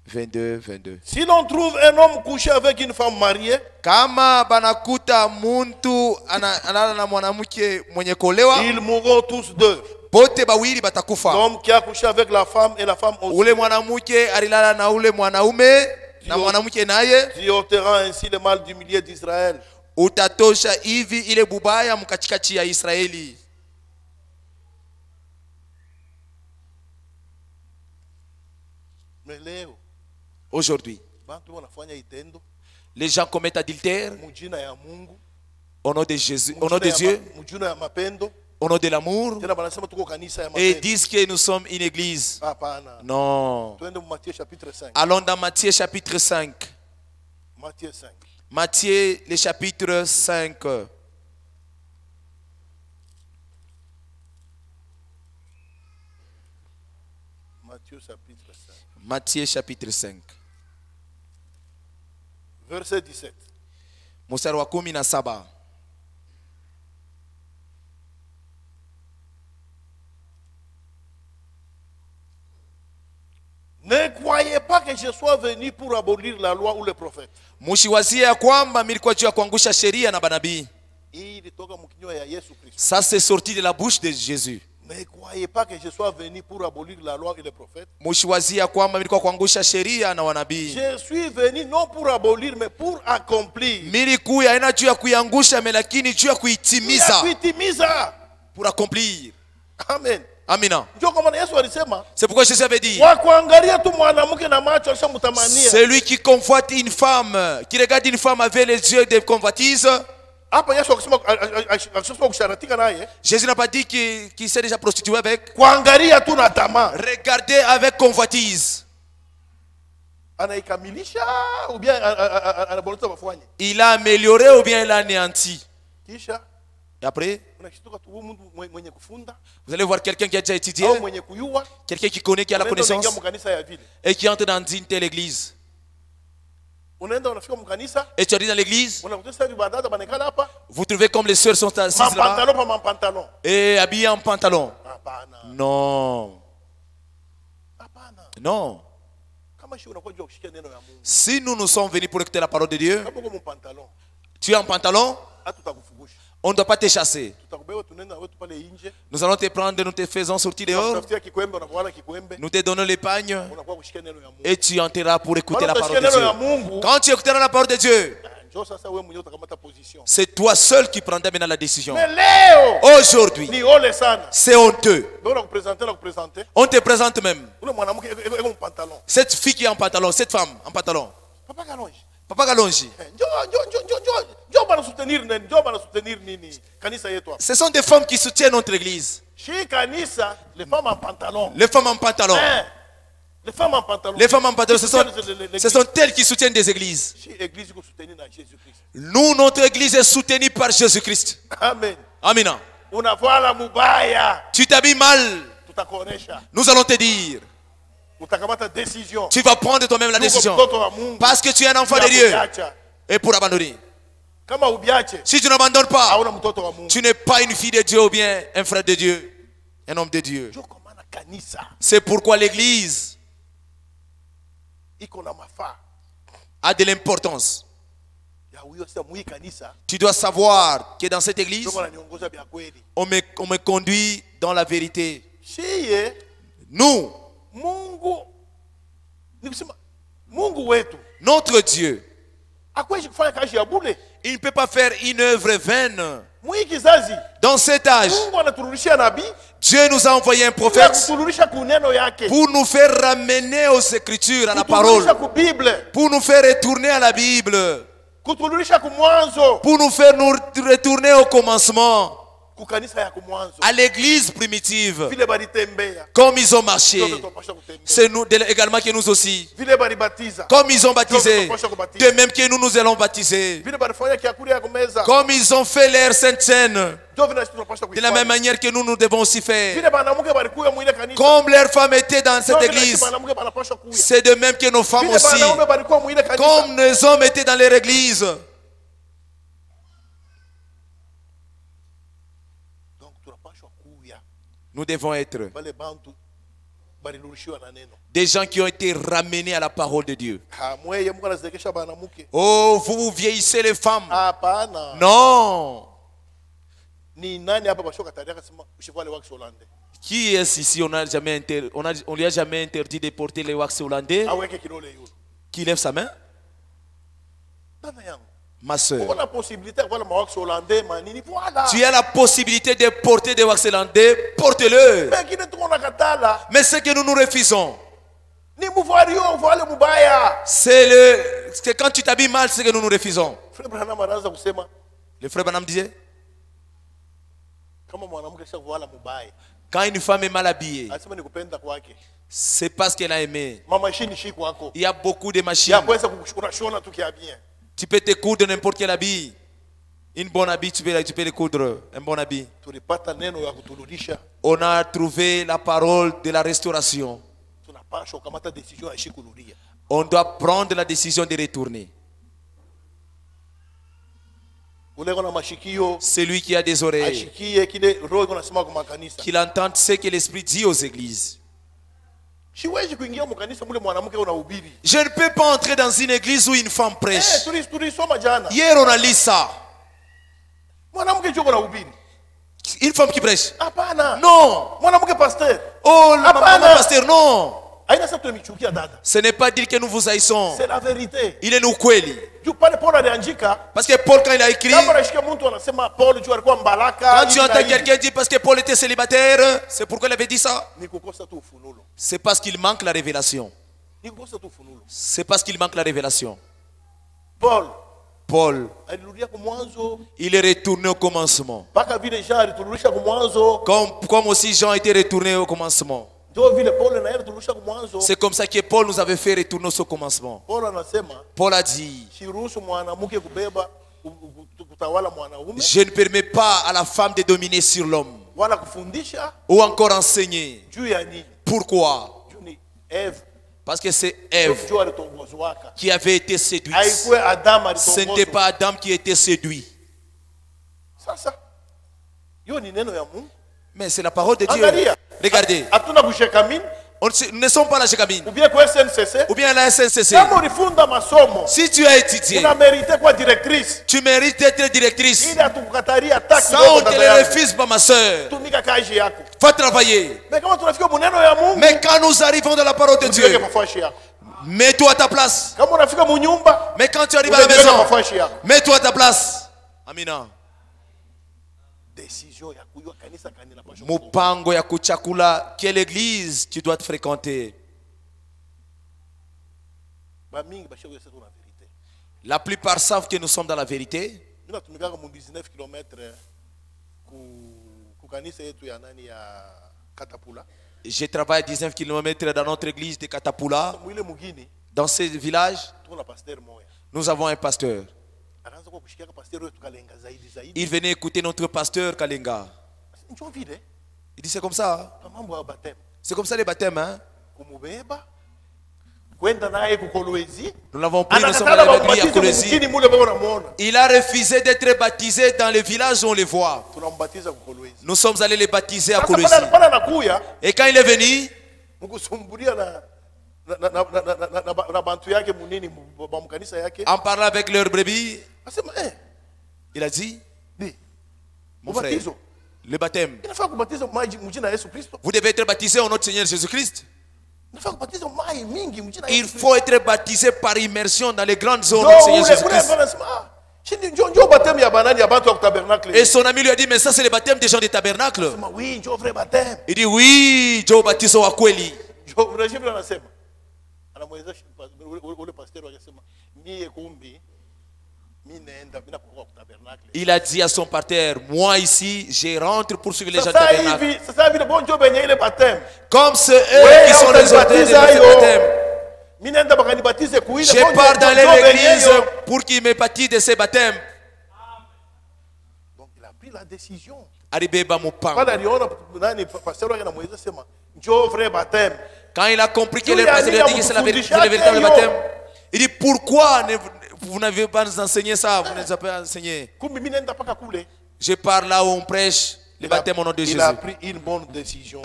22. Si l'on trouve un homme couché avec une femme mariée, kama banakuta muntu analala na mwanamke mwenye kolewa, ils mourront tous deux. Bote bawili batakufa. L'homme qui a couché avec la femme et la femme aussi. Ule mwanamke alilala na ule mwanaume na mwanamke naye. Tu ôteras ainsi le mal du milieu d'Israël. Utatosha hivi ile bubaya mkatikati ya Israeli. Aujourd'hui, les gens commettent adultère au nom de Jésus, au nom de Dieu, au nom de l'amour, et disent que nous sommes une église. Non. Allons dans Matthieu chapitre 5. Matthieu le chapitre 5. Matthieu chapitre 5. Verset 17. Mstari wa 17. Ne croyez pas que je sois venu pour abolir la loi ou les prophètes. Mushiwazia kwamba nilikuwa juu ya kuangusha sheria na manabii. Ça c'est sorti de la bouche de Jésus. Ne croyez pas que je sois venu pour abolir la loi et les prophètes. Mushiwazia kwamba nilikuwa kuangusha sheria na wanabii. Je suis venu non pour abolir mais pour accomplir. Nilikuja haina juu ya kuiangusha lakini juu ya kuitimiza. Pour accomplir. Amen. Amina. C'est pourquoi Jésus avait dit, celui qui convoite une femme, qui regarde une femme avec les yeux de convoitise. Jésus n'a pas dit qu'il s'est déjà prostitué avec. Regardez avec convoitise. Il a amélioré ou bien il a anéanti. Et après, vous allez voir quelqu'un qui a déjà étudié, quelqu'un qui connaît, qui a la connaissance et qui entre dans une telle église. Et tu arrives dans l'église, vous trouvez comme les sœurs sont assises là et habillées en pantalon. Non. Non. Si nous sommes venus pour écouter la parole de Dieu, tu es en pantalon, on ne doit pas te chasser. Nous allons te prendre, nous te faisons sortir dehors. Nous te donnons les pagnes et tu entreras pour écouter la parole de Dieu. Quand tu écouteras la parole de Dieu, C'est toi seul qui prendras maintenant la décision. Mais Léo, aujourd'hui, c'est honteux. On te présente même cette fille qui est en pantalon, cette femme en pantalon. Papa Galonji. Ce sont des femmes qui soutiennent notre église. Les femmes en pantalon. Les femmes en pantalon. Les femmes en pantalon. Les femmes en pantalon, ce sont elles qui soutiennent des églises. Nous, notre église est soutenue par Jésus-Christ. Amen. Amina. Tu t'habilles mal. Nous allons te dire. Tu vas prendre toi-même la décision. Parce que tu es un enfant de Dieu. Et pour abandonner. Si tu n'abandonnes pas, tu n'es pas une fille de Dieu ou bien un frère de Dieu. Un homme de Dieu. C'est pourquoi l'église a de l'importance. Tu dois savoir que dans cette église, on me conduit dans la vérité. Nous, notre Dieu, il ne peut pas faire une œuvre vaine. Dans cet âge, Dieu nous a envoyé un prophète pour nous faire ramener aux Écritures, à la parole, pour nous faire retourner à la Bible, pour nous faire nous retourner au commencement, à l'église primitive, comme ils ont marché. C'est nous également que nous aussi, comme ils ont baptisé, de même que nous allons baptiser, comme ils ont fait leur sainte scène, de la même manière que nous devons aussi faire. Comme leurs femmes étaient dans cette église, c'est de même que nos femmes aussi, comme les hommes étaient dans leur église. Nous devons être des gens qui ont été ramenés à la parole de Dieu. Oh, vous vieillissez les femmes. Non. Qui est ici? On lui a jamais interdit de porter les wax hollandais. Qui lève sa main? Ma soeur, tu as la possibilité de porter des wax hollandais, porte-le. Mais ce que nous refusons, c'est quand tu t'habilles mal, c'est que nous refusons. Le frère Branham disait, quand une femme est mal habillée, c'est parce qu'elle a aimé. Il y a beaucoup de machines. Tu peux te coudre n'importe quel habit. Une bonne habit, tu peux le coudre. Un bon habit. On a trouvé la parole de la restauration. On doit prendre la décision de retourner. Celui qui a des oreilles, qu'il entende ce que l'Esprit dit aux églises. Je ne peux pas entrer dans une église où une femme prêche. Hier on a lu ça. Une femme qui prêche. Non. Oh, le maman pasteur, non. Ce n'est pas dire que nous vous haïssons. C'est la vérité. Il est nous kweli. Parce que Paul, quand il a écrit, quand tu entends quelqu'un dire parce que Paul était célibataire, c'est pourquoi il avait dit ça. C'est parce qu'il manque la révélation. C'est parce qu'il manque la révélation. Paul, il est retourné au commencement. Comme aussi Jean était retourné au commencement. C'est comme ça que Paul nous avait fait retourner au commencement. Paul a dit, je ne permets pas à la femme de dominer sur l'homme ou encore enseigner. Pourquoi? Parce que c'est Ève qui avait été séduite. Ce n'était pas Adam qui était séduit. Mais c'est la parole de Dieu. Regardez. Nous ne sommes pas la Shekamine. Ou bien la SNCC. Si tu as étudié, tu mérites d'être directrice. Ça, on te le refuse pas, ma soeur. Va travailler. Mais quand nous arrivons dans la parole de Dieu, Mets-toi à ta place. Mais quand tu arrives à la maison, mets-toi à ta place. Amina. Mupango ya kuchakula, quelle église tu dois te fréquenter? La plupart savent que nous sommes dans la vérité. Je travaille à 19 km dans notre église de Katapula. Dans ce village, nous avons un pasteur. Il venait écouter notre pasteur Kalenga. Il dit c'est comme ça. C'est comme ça les baptêmes. Hein? Nous l'avons pris, nous sommes allés avec lui à Kolwezi. Il a refusé d'être baptisé dans le village où on les voit. Nous sommes allés les baptiser à Kolwezi. Et quand il est venu, en parlant avec leur brebis, il a dit, mon frère, le baptême, vous devez être baptisé au nom de Seigneur Jésus-Christ. Il faut être baptisé par immersion dans les grandes zones du Seigneur Jésus-Christ. Et son ami lui a dit, mais ça c'est le baptême des gens du tabernacle. Il dit, oui, Joe baptizo wa kweli. Il a dit à son parterre, moi ici, je rentre pour suivre les gens du tabernacle. Comme c'est eux qui sont les auteurs de baptême. Je pars dans l'église pour qu'ils me baptisent de ces baptêmes. Donc il a pris la décision. Quand il a compris que le pasteur dit que c'est le véritable baptême, il dit pourquoi vous n'avez pas enseigné ça, vous n'avez pas enseigné. Je pars là où on prêche le baptême au nom de Jésus. Il a pris une bonne décision.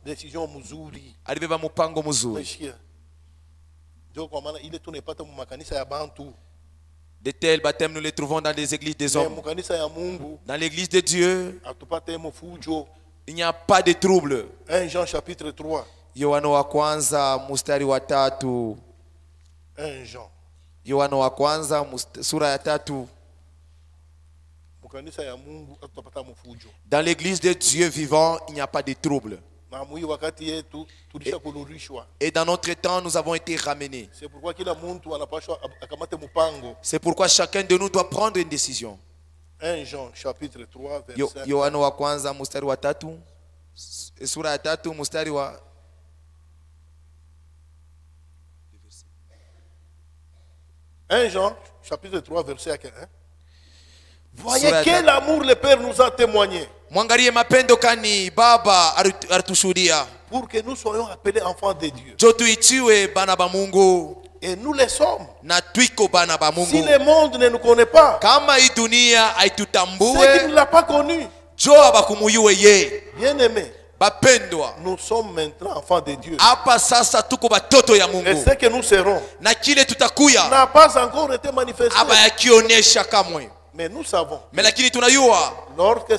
Décision muzuri. De tels baptêmes, nous les trouvons dans les églises des hommes. Dans l'église de Dieu, il n'y a pas de trouble. 1 Jean chapitre 3. Yohana wa kwanza mstari wa 3. 1 Jean. Yohana wa kwanza sura ya 3. Dans l'église de Dieu vivant, il n'y a pas de trouble. Et dans notre temps, nous avons été ramenés. C'est pourquoi chacun de nous doit prendre une décision. 1 Jean chapitre 3 verset Yohana wa kwanza mstari wa 3. Sura ya 3 mstari wa 1 Jean chapitre 3 verset 1. Voyez quel amour le Père nous a témoigné. Mwangalie mapendo kani Baba alitushuhudia. Pour que nous soyons appelés enfants de Dieu. Jo tuitiwe bana ba Mungu. Et nous les sommes. Na twiko bana ba Mungu. Si le monde ne nous connaît pas, kama hii dunia haitutambue, ceux qui ne l'ont pas connu, jo abakumuyue ye. Bien-aimés, bapendwa, nous sommes maintenant enfants de Dieu. Hapa sasa tuko batoto ya Mungu. Et ce que nous serons, na kile tutakuya, n'a pas encore été manifesté. Aba yakionesha kamwe. Mais nous savons. Mais lakini tunayua, lorsque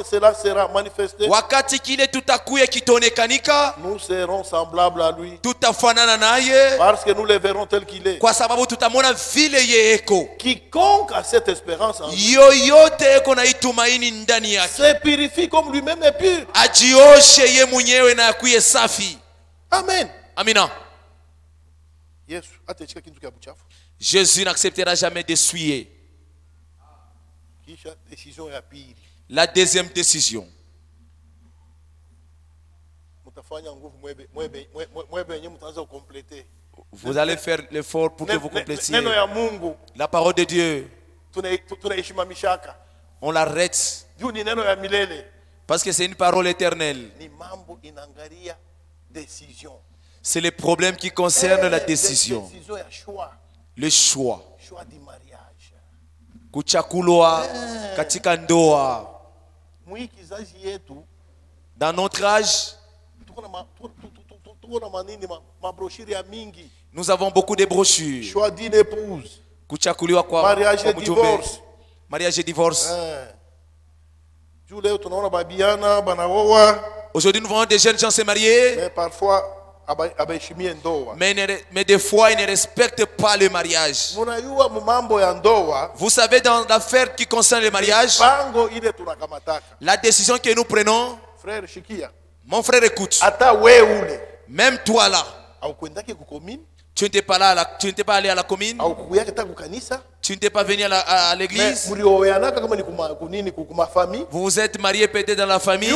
cela sera manifesté, wakati kile tutakuya kitonekanika, nous serons semblables à lui. Tutafanana naye, parce que nous le verrons tel qu'il est. Kwa sababu tutamona vile yeye eko. Quiconque a cette espérance en lui, yoyote eko na itumaini ndani yake, se purifie comme lui-même est pur. Ajioshe ye mwenyewe na akuye safi. Amen. Amina. Yesu atachika kintu kya buchafu. Jésus n'acceptera jamais d'essuyer. La deuxième décision. Vous allez faire l'effort pour que vous complétiez. La parole de Dieu, on l'arrête parce que c'est une parole éternelle. C'est le problème qui concerne la décision. Le choix. Kuchakulwa katika ndoa. Dans notre âge, nous avons beaucoup de brochures. Choix d'une épouse. Kuchakuliwa kwa mariage et divorce. Mariage et divorce. Aujourd'hui, nous voyons des jeunes gens se marier. Mais parfois, Mais des fois, ils ne respectent pas le mariage. Vous savez, dans l'affaire qui concerne le mariage, la décision que nous prenons, mon frère, écoute, même toi là, tu n'étais pas là, tu n'étais pas allé à la commune, tu n'étais pas venu à l'église, vous vous êtes marié peut-être dans la famille.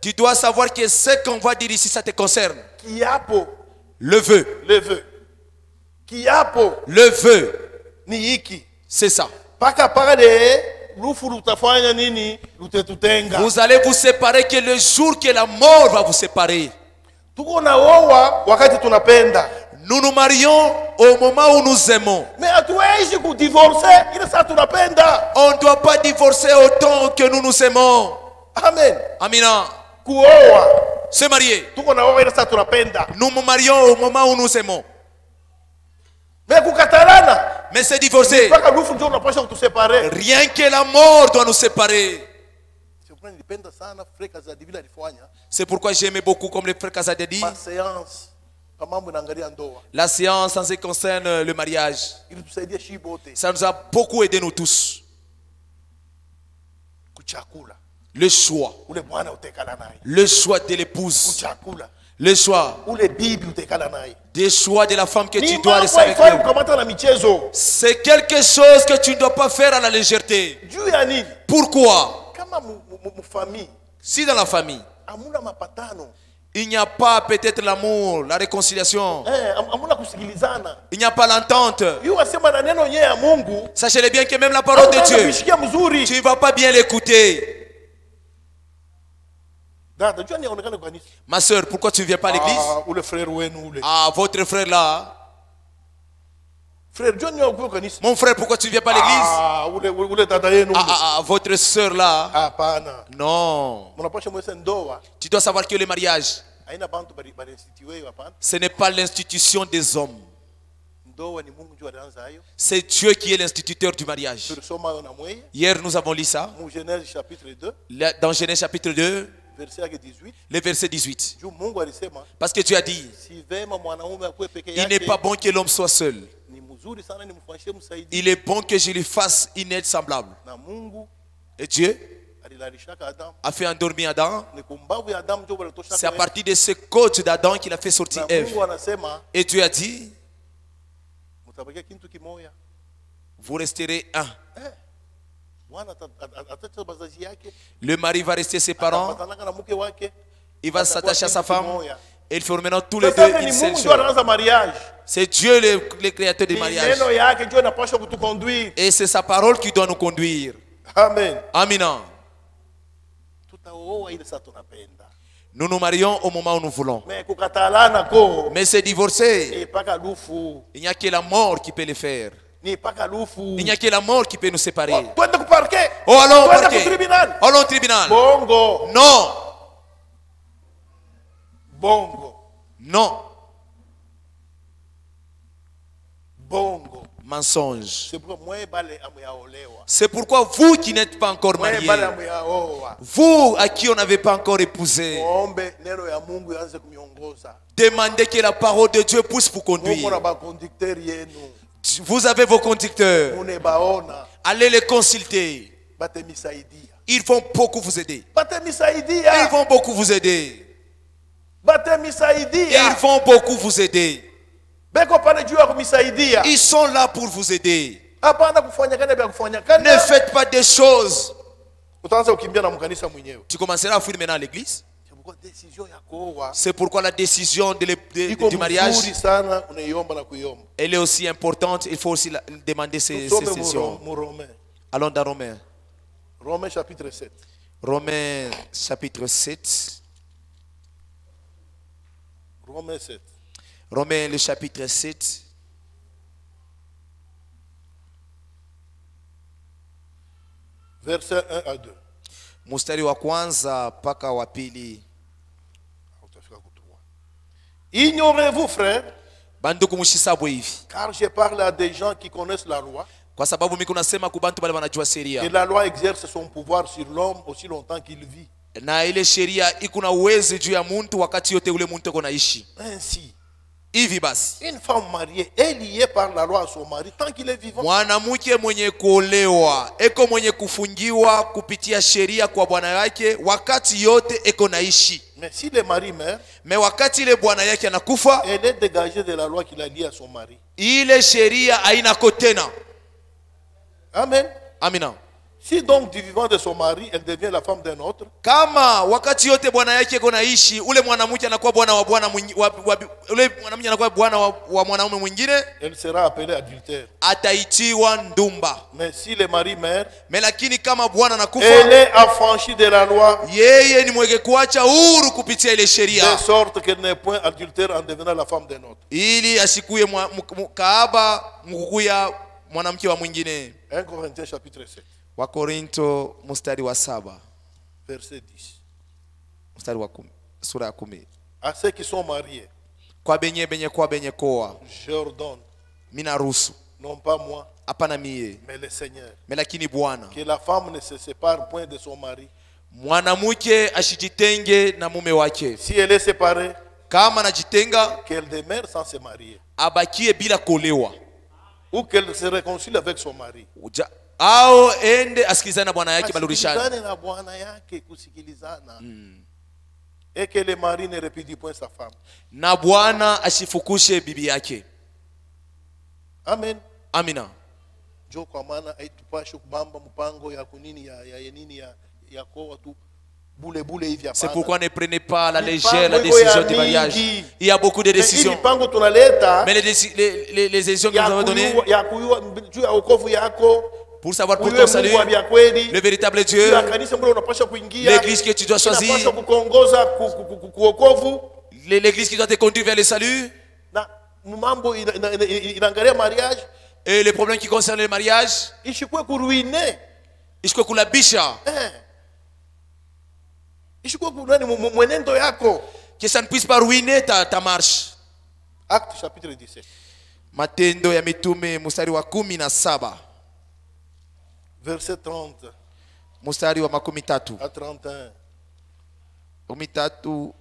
Tu dois savoir que ce qu'on va dire ici, ça te concerne. Le vœu. Le vœu. C'est ça. Vous allez vous séparer que le jour que la mort va vous séparer. Nous nous marions au moment où nous aimons. On ne doit pas divorcer autant que nous nous aimons. Amen. Amina. Se marier. Nous nous marions au moment où nous aimons. Mais c'est divorcer. Rien que la mort doit nous séparer. C'est pourquoi j'aimais beaucoup comme le frère Kazadi dit. La séance en ce qui concerne le mariage, ça nous a beaucoup aidé nous tous. Le choix de l'épouse, le choix des choix de la femme que tu dois rester avec elle. C'est quelque chose que tu ne dois pas faire à la légèreté. Pourquoi? Si dans la famille il n'y a pas peut-être l'amour, la réconciliation, il n'y a pas l'entente, sachez bien que même la parole de Dieu, tu ne vas pas bien l'écouter. Ma soeur, pourquoi tu ne viens pas à l'église? Ah, votre frère là. Mon frère, pourquoi tu ne viens pas à l'église? Votre soeur là. Non. Tu dois savoir que le mariage, ce n'est pas l'institution des hommes. C'est Dieu qui est l'instituteur du mariage. Hier, nous avons lu ça. Dans Genèse chapitre 2. Le verset 18. Parce que tu as dit, il n'est pas bon que l'homme soit seul. Il est bon que je lui fasse une aide semblable. Et Dieu a fait endormir Adam. C'est à partir de ce côte d'Adam qu'il a fait sortir Ève. Et Dieu a dit, vous resterez un. Le mari va rester ses parents. Il va s'attacher à sa femme. Et ils formeront tous les deux une seule chose. C'est Dieu le créateur du mariage. Et c'est sa parole qui doit nous conduire. Amen. Amina. Nous nous marions au moment où nous voulons. Mais c'est divorcer. Il n'y a que la mort qui peut le faire. Il n'y a que la mort qui peut nous séparer. Oh, allons au parquet. Allons au tribunal. Bongo. Non. Bongo. Non. Bongo. Mensonge. C'est pourquoi vous qui n'êtes pas encore mariés, vous à qui on n'avait pas encore épousé, demandez que la parole de Dieu puisse vous conduire. Vous avez vos conducteurs. Allez les consulter. Ils vont beaucoup vous aider. Ils vont beaucoup vous aider. Ils vont beaucoup vous aider. Ils sont là pour vous aider. Ne faites pas des choses. Tu commenceras à fuir maintenant à l'église. C'est pourquoi la décision du mariage, elle est aussi importante. Il faut aussi demander ces décisions. Allons dans Romains. Romains chapitre 7. Romains chapitre 7. Romains 7. Romains le chapitre 7. Verset 1 à 2. Mstari wa kwanza mpaka wa pili. Ignorez-vous, frères, banduku mushisabu hivi, car je parle à des gens qui connaissent la loi, kwa sababu mimi kunasema ku bantu bale wanajua sheria, et la loi exerce son pouvoir sur l'homme aussi longtemps qu'il vit. na ile sheria iko na uwezo juu ya mtu wakati yote ule mtu iko naishi. Ainsi, hivi basi, une femme mariée est liée par la loi à son mari tant qu'il est vivant. Mwanamke mwenye kuolewa eko mwenye kufungiwa kupitia sheria kwa bwana yake wakati yote eko naishi. Mais si le mari meurt, mais wakati ile bwana yake anakufa, elle est dégagée de la loi qu'il a liée à son mari. Ile sheria haina tena. Amen. Amina. Si donc du vivant de son mari, elle devient la femme d'un autre, kama wakati yote bwana yake iko naishi, ule mwanamke anakuwa bwana wa bwana ule mwanamke anakuwa bwana wa mwanaume mwingine, elle sera appelée adultère. Ataitiwa ndumba. Mais si le mari meurt, mais lakini kama bwana anakufa, elle est affranchie de la loi, yeye ni mweke kuacha huru kupitia ile sheria, de sorte qu'elle n'est point adultère en devenant la femme d'un autre. ili asikuye kaaba mkukuya mwanamke wa mwingine. 1 Corinthiens chapitre 7. Wa Korinto mstari wa 7. Verset 10. Mstari wa 10. Sura ya 10. À ceux qui sont mariés, kwa benye koa, je ordonne, mina ruhusu, non pas moi, hapana mie, mais le Seigneur, mais lakini Bwana, que la femme ne se sépare point de son mari. Mwanamke ashijitenge na mume wake. Si elle est séparée, kama anajitenga, qu'elle demeure sans se marier, abakie bila kuolewa, ou qu'elle se réconcilie avec son mari. Au ende asikilizane na bwana yake, balurishane. Na bwana yake kusikilizana. Et que le mari ne répudie point sa femme. Na bwana asifukushe bibi yake. Amen. Amina. Jo kwa maana haitupashe kubamba mpango ya kunini ya kwa tu bule hivi hapana. C'est pourquoi ne prenez pas la légère la décision du mariage. Il y a beaucoup de décisions. Mais les décisions que nous avons données pour savoir pour ton salut, le véritable Dieu, l'église que tu dois choisir, l'église qui doit te conduire vers le salut, et les problèmes qui concernent le mariage, que ça ne puisse pas ruiner ta marche. Acte chapitre 17. Matendo ya mitume mstari wa 17. Verset 30. Mstari wa 13. À 31. 13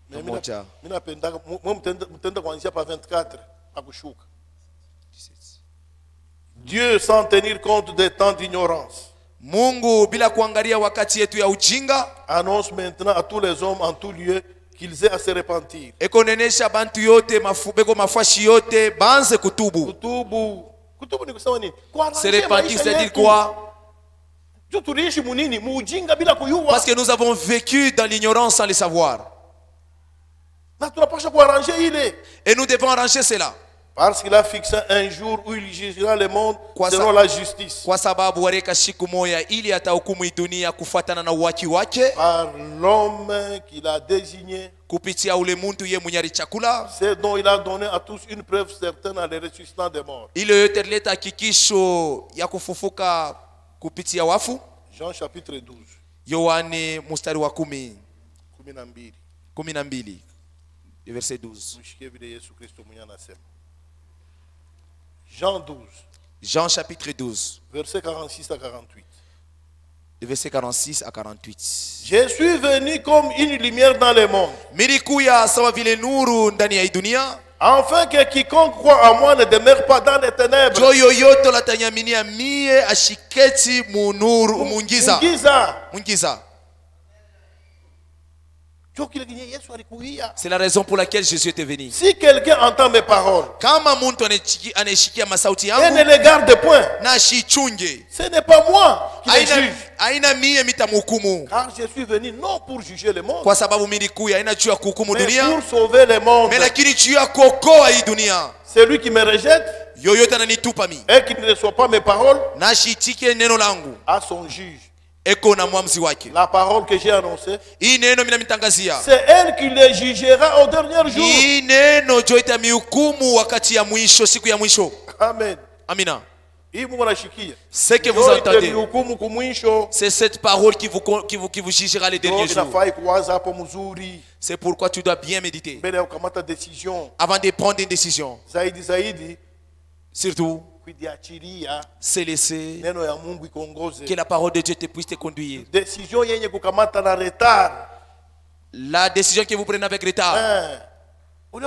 na moja. Mimi napenda mtenda kuanzia pa 24 akushuka. Dieu sans tenir compte des temps d'ignorance. Mungu bila kuangalia wakati yetu ya ujinga, annonce maintenant à tous les hommes en tout lieu qu'ils aient à se repentir. Ekonenesha bantu yote mafubeko mafashi yote banze kutubu. Kutubu ni kusema nini? Se repentir, c'est-à-dire quoi? Parce que nous avons vécu dans l'ignorance sans le savoir. Et nous devons arranger cela. Parce qu'il a fixé un jour où il jugera le monde selon la justice. Kwa sababu wareka siku moja ili atahukumu dunia kufuatana na uwaki wake. Par l'homme qu'il a désigné. Kupitia ule muntu ye mwenye chakula. C'est dont il a donné à tous une preuve certaine en les ressuscitant des morts. Ile yote leta hakikisho ya kufufuka kupitia wafu. Jean chapitre 12. Yohane mstari wa 10. 12. Verset 12. Jean 12. Jean chapitre 12. Verset 46 à 48. Verset 46 à 48. Je suis venu comme une lumière dans le monde. Milikuya sawa vile nuru ndani ya dunia. Afin que quiconque croit à moi ne demeure pas dans les ténèbres. Joyo yote latanyaminia mie ashiketi munuru mungiza. Mungiza. C'est la raison pour laquelle Jésus était venu. Si quelqu'un entend mes paroles, kama muntu anashikia masauti yangu, et ne les garde point, na shichunge, ce n'est pas moi qui les juge. Aina mie mitamhukumu. Car je suis venu non pour juger le monde, kwa sababu mimi nilikuja aina juu ya kuhukumu dunia, mais pour sauver le monde. Mais lakini juu ya kuokoa hii dunia. Celui qui me rejette, yoyote ananitupa mimi, et qui ne reçoit pas mes paroles, na shitike neno langu, à son juge. Eko na mwamzi wake. La parole que j'ai annoncée, hii neno mimi mitangazia, c'est elle qui les jugera au dernier jour. Hii neno jo itamihukumu wakati ya mwisho, siku ya mwisho. Amen. Amina. Ce que vous entendez, c'est cette parole qui vous jugera les derniers jours. C'est pourquoi tu dois bien méditer avant de prendre une décision. Surtout, c'est laisser que la parole de Dieu te puisse te conduire. La décision que vous prenez avec retard. Au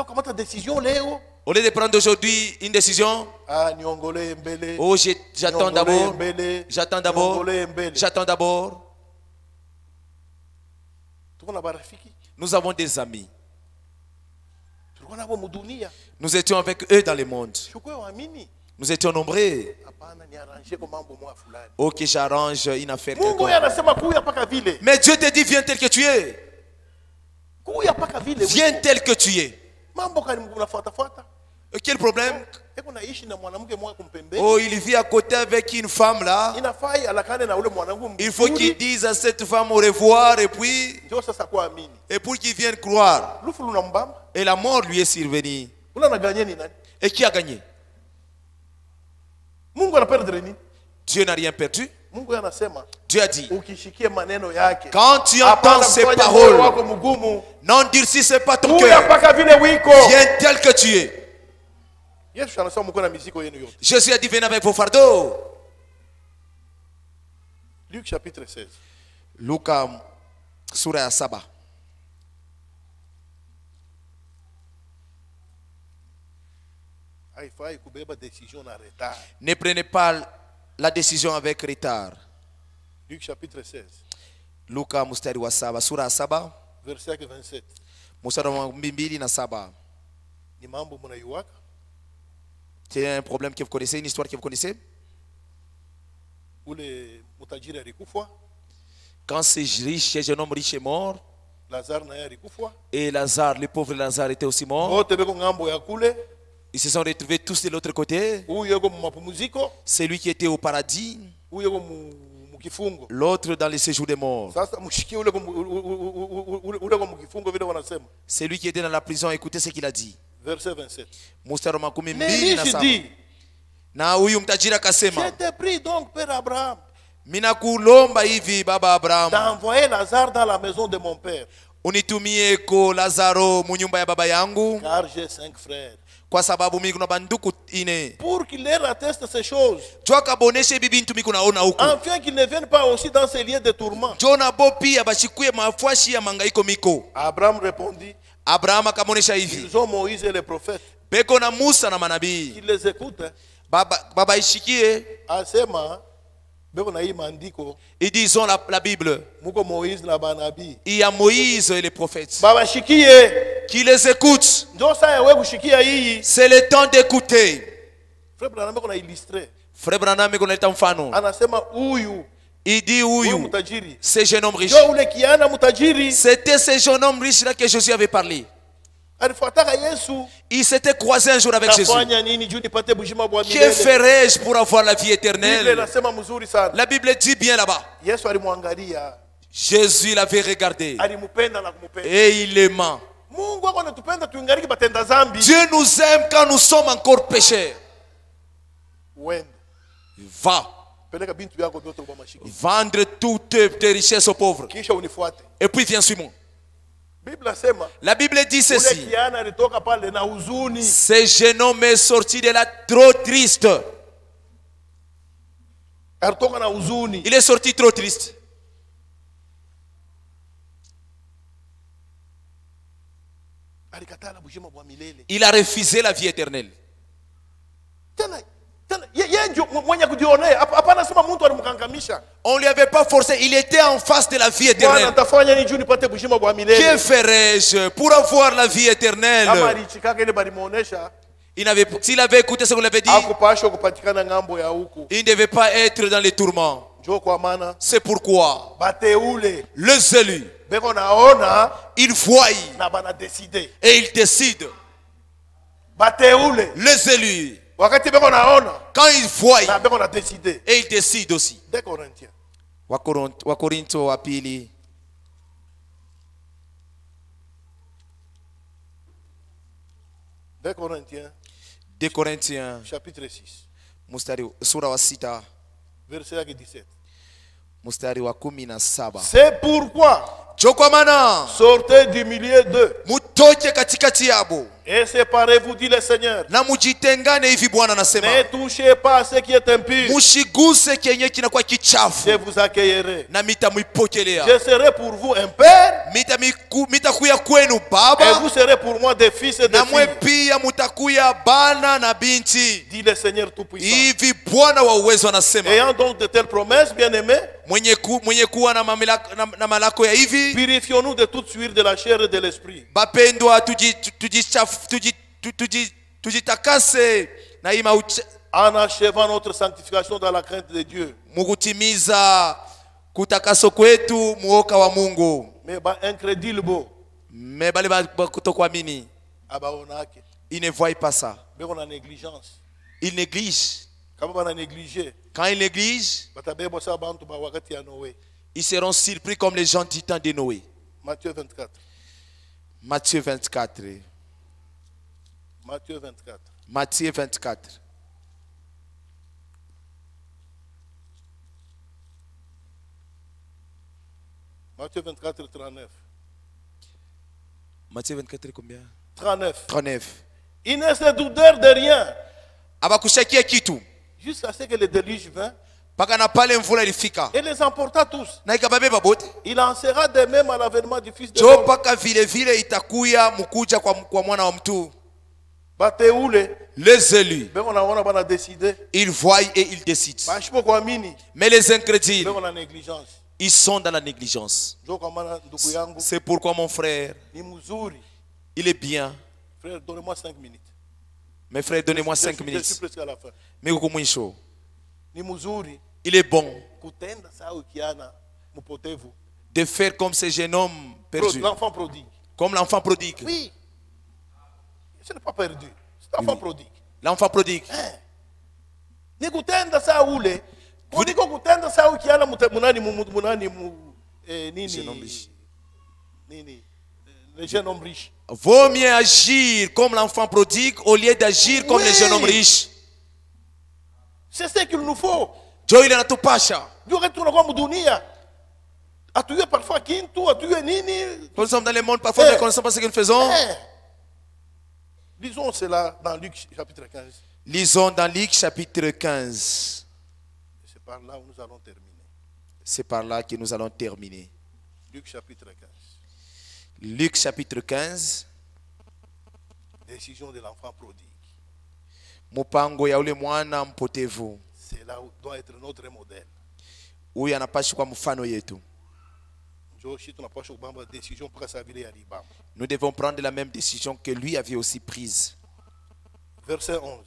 lieu de prendre aujourd'hui une décision, oh, j'attends d'abord, j'attends d'abord. Nous avons des amis. Nous étions avec eux dans le monde. Nous étions nombreux. Ok, j'arrange une affaire. Mais Dieu te dit, viens tel que tu es. Viens tel que tu es. Quel problème? Oh, il vit à côté avec une femme là. Il faut qu'il dise à cette femme au revoir et puis pour qu'il vienne croire. Et la mort lui est survenue. Et qui a gagné? Dieu n'a rien perdu. Dieu a dit, quand tu entends ces paroles, n'endurcissez pas ton cœur. Viens tel que tu es. Jésus a dit, venez avec vos fardeaux. Luc chapitre 16. Luka sura ya 7. Ne prenez pas la décision avec retard. Luc chapitre 16. Luka mstari wa 7, sura ya 7. Verset 27. Mstari wa 27. Ni mambo mnaiwaka? C'est un problème que vous connaissez, une histoire que vous connaissez? Quand ce jeune homme riche est mort, et Lazare, le pauvre Lazare était aussi mort, ils se sont retrouvés tous de l'autre côté. Celui qui était au paradis, l'autre dans le séjour des morts. Celui qui était dans la prison, écoutez ce qu'il a dit. Verset 27. Mais riche dit, je te prie donc, Père Abraham, d'envoyer Lazare dans la maison de mon père. Car j'ai 5 frères. Pour qu'il leur atteste ces choses, afin qu'ils ne viennent pas aussi dans ces lieux de tourment. Abraham répondit, ils ont Moïse et les prophètes. Qu'ils les écoutent. Ils disent la Bible. Il y a Moïse et les prophètes. Qui les écoutent. C'est le temps d'écouter. Frère Branham est un fan. Il dit oui, ce jeune homme riche. C'était ce jeune homme riche là que Jésus avait parlé. Il s'était croisé un jour avec Jésus. Que ferais-je pour avoir la vie éternelle? La Bible dit bien là-bas. Jésus l'avait regardé et il l'aima. Dieu nous aime quand nous sommes encore pécheurs. Va vendre toutes tes richesses aux pauvres et puis viens sur moi. La Bible dit ceci. Ce jeune homme est sorti de là trop triste. Il est sorti trop triste. Il a refusé la vie éternelle. On ne lui avait pas forcé, il était en face de la vie éternelle. Que ferais-je pour avoir la vie éternelle? S'il avait écouté ce qu'on lui avait dit, il ne devait pas être dans les tourments. C'est pourquoi les élus, ils voient et ils décident. Les élus, quand ils voient et ils décident aussi. Wakorintho wa pili. Deux Corinthiens chapitre 6 mstari sura wa 6 verset 17. Mstari wa 17. C'est pourquoi sortez du milieu d'eux mutoke katikati yabo Et séparez-vous, dit le Seigneur. Na mujitengane hivi Bwana anasema. Ne touchez pas à ce qui est impur. Mushiguse kenye kinakuwa kichafu. Je vous accueillerai. Na mitamuipokelea. Je serai pour vous un père. Mitakuya kwenu baba. Et vous serez pour moi des fils et des filles. Na mwe pia mutakuya bana na binti. Dit le Seigneur Tout-Puissant. Hivi Bwana wa uwezo anasema. Ayant donc de telles promesses, bien-aimés, mwenye kuwa na malako ya hivi, purifions-nous de toute sueur de la chair et de l'esprit. Bapendwa, tujitakase na ima en achevant notre sanctification dans la crainte de Dieu. Mugutimiza kutakaso kwetu muoka wa Mungu. Mais ba incrédule bo. Mais bale ba kutokuamini. Abaonake. Ils ne voient pas ça. Mais on a négligence. Ils négligent. Quand on a négligé. Quand ils négligent, ils seront surpris comme les gens du temps de Noé. Matthieu 24. Matthieu 24. Matthieu 24. Matthieu 24. Matthieu 24, 39. Matthieu 24, combien? 39. 39. Ils ne se doutèrent de rien. Abakushakia kitu. Jusqu'à ce que le déluge vint. Et les emporta tous. Il en sera de même à l'avènement du Fils de l'homme. Les élus, ils voient et ils décident. Mais les incrédules, ils sont dans la négligence. C'est pourquoi mon frère, il est bien. Frère, donnez-moi 5 minutes. Mes frères, donnez-moi 5 minutes. Je suis presque à la fin. Mais il est bon de faire comme ce jeune homme perdu. L'enfant prodigue. Comme l'enfant prodigue. Oui. Ce n'est pas perdu. C'est l'enfant prodigue. L'enfant prodigue. Le jeune homme riche. Vaut mieux agir comme l'enfant prodigue au lieu d'agir comme le jeune homme riche. C'est ce qu'il nous faut. Dieu il anatupasha. Nous sommes dans le monde, parfois nous ne connaissons pas ce que nous faisons. Lisons cela dans Luc chapitre 15. Lisons dans Luc chapitre 15. C'est par là où nous allons terminer. C'est par là que nous allons terminer. Luc chapitre 15. Luc chapitre 15. Décision de l'enfant prodigue. Mupango ya ule mwana mpotevu. C'est là où doit être notre modèle. Huyu anapaswa kuwa mfano yetu. Nous devons prendre la même décision que lui avait aussi prise. Verset 11.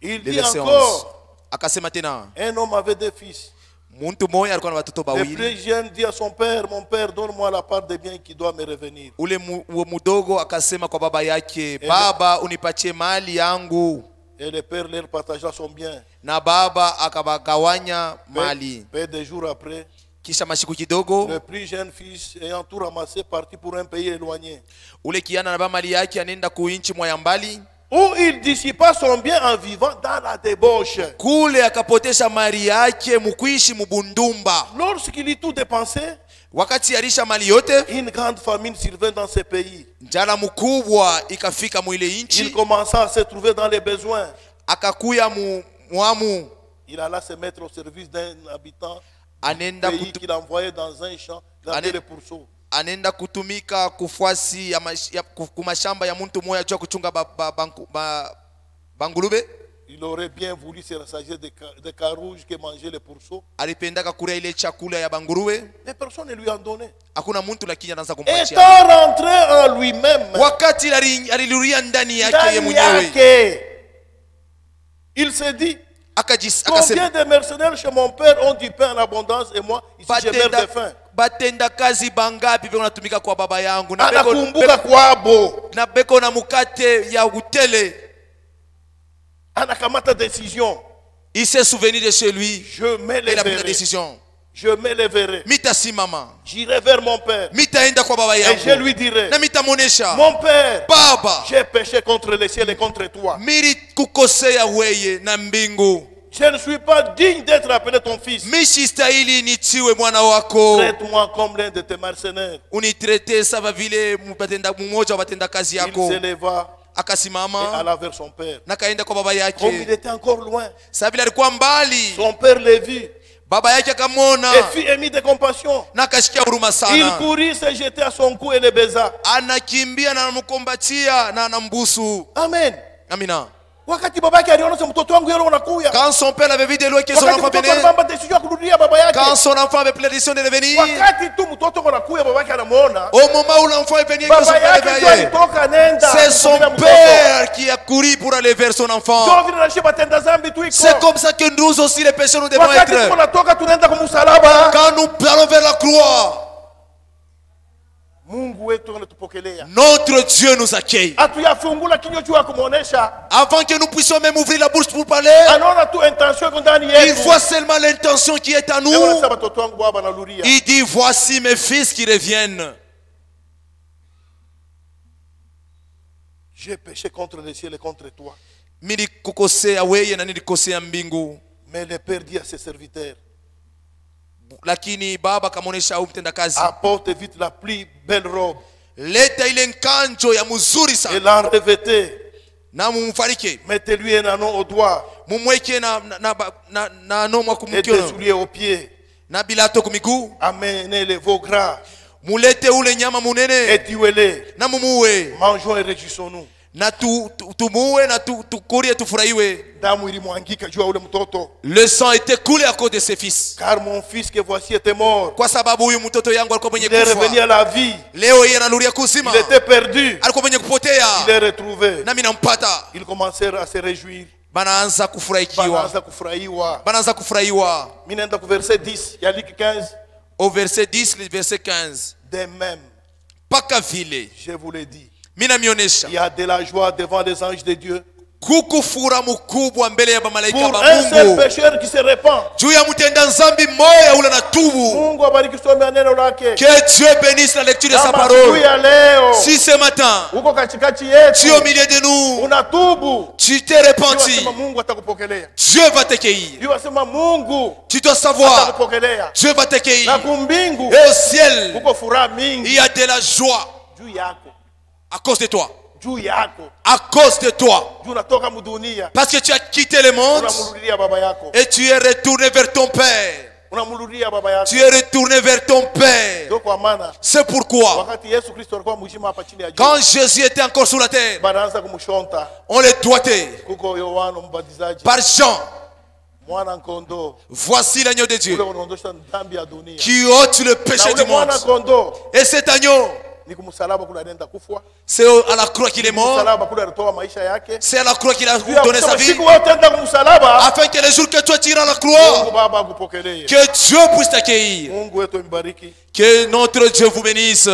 Il dit verset encore, 11. Akasema tena, un homme avait 2 fils. Muntu moya alikuwa na watoto bawili. Le plus jeune dit à son père, mon père, donne-moi la part des biens qui doit me revenir. Ule mudogo akasema kwa baba yake, baba unipatie mali yangu. Et le père leur partagea son bien. Na baba akabagawanya mali. Peu de jours après, kisha mashiku kidogo, le plus jeune fils ayant tout ramassé partit pour un pays éloigné. Ule kiana na baba mali yake anenda kuinchi mwa mbali. Où il dissipa son bien en vivant dans la débauche. Kule akapotesha mali yake mukuishi mubundumba. Lorsqu'il eut tout dépensé, wakati alisha mali yote, une grande famine survint dans ce pays. Njala mkubwa ikafika mwile inchi. Il commença à se trouver dans les besoins. Akakuya muamu. Il alla se mettre au service d'un habitant anenda pays qu'il envoyait dans un champ garder les pourceaux. Anenda kutumika kufuasi ya kumashamba ya muntu moya jua kuchunga bangulube. Il aurait bien voulu se rassasier de carouges que mangeaient les pourceaux. Alipendaka kuria ile chakula ya bangurube. Mais personne ne lui en donnait. Hakuna muntu lakini anaanza kumpatia. Étant rentré en lui-même. Wakati aliluria ndani yake yeye mwenyewe. Il s'est dit, combien de mercenaires chez mon père ont du pain en abondance et moi ici je meurs de faim. Batenda kazi bangapi beko natumika kwa baba yangu na anakumbuka kwabo na beko na mukate ya utele. Anakamata décision. Il s'est souvenu de chez lui. Je m'élèverai. Décision. Je m'élèverai. Mitasimama. J'irai vers mon père. Mitaenda kwa baba yangu. Et je lui dirai. Na mitamonesha. Mon père. Baba. J'ai péché contre le ciel et contre toi. Miri kukosea weye na mbingu. Je ne suis pas digne d'être appelé ton fils. Traite-moi comme l'un de tes mercenaires. Il s'éleva et alla vers son père. Comme il était encore loin, son père le vit et fut émis de compassion. Il courut, se jeter à son cou et le baisa. Amen. Amina. Quand son père avait vu de loin que son enfant venait, quand son enfant avait pris la décision de revenir, au moment où l'enfant est venu, c'est son père qui a couru pour aller vers son enfant. C'est comme ça que nous aussi les pécheurs nous devons être. Quand nous allons vers la croix, notre Dieu nous accueille. Avant que nous puissions même ouvrir la bouche pour parler, il voit seulement l'intention qui est à nous. Il dit, voici mes fils qui reviennent. J'ai péché contre le ciel et contre toi. Mais le Père dit à ses serviteurs, lakini baba kamonesha mtendakazi, apporte vite la plus belle robe, leta ile nkanjo ya mzuri et sana, l'enrevêtez, na mumfarike, mettez-lui un anneau au doigt, mumweke na no mwa et des souliers aux pieds, na bilato kumiguu, amenez les veaux gras, mulete ule nyama munene, et tuez-les, na mumuwe, mangeons et réjouissons-nous. Na tumuwe na tukurie tufurahiwe. Le sang était coulé à cause de ses fils. Car mon fils que voici était mort. Kwa sababu huyu mtoto yangu alikuwa mwenye kufa. Il est revenu à la vie. Leo yeye analuria kuzima. Il était perdu. Alikuwa mwenye kupotea. Il est retrouvé. Nami nampata. Ils commencèrent à se réjouir. Banaanza kufurahikiwa. Banaanza kufurahiwa. Minenda ku verset 10, ya Luc 15. Au verset 10, le verset 15. De même. Paka vile. Je vous l'ai dit. Il y a de la joie devant les anges de Dieu. Pour un seul pécheur qui se répand. Que Dieu bénisse la lecture de sa parole. Si ce matin, tu es au milieu de nous, tu t'es repenti, Dieu va t'accueillir. Tu dois savoir, Dieu va t'accueillir. Et au ciel, il y a de la joie. À cause de toi. À cause de toi. Parce que tu as quitté le monde et tu es retourné vers ton Père. Tu es retourné vers ton Père. C'est pourquoi quand Jésus était encore sur la terre, on le doigtait par Jean. Voici l'agneau de Dieu qui ôte le péché du monde. Et cet agneau, c'est à la croix qu'il est mort. C'est à la croix qu'il a donné sa vie. Afin que le jour que toi tu iras à la croix, que Dieu puisse t'accueillir. Que notre Dieu vous bénisse.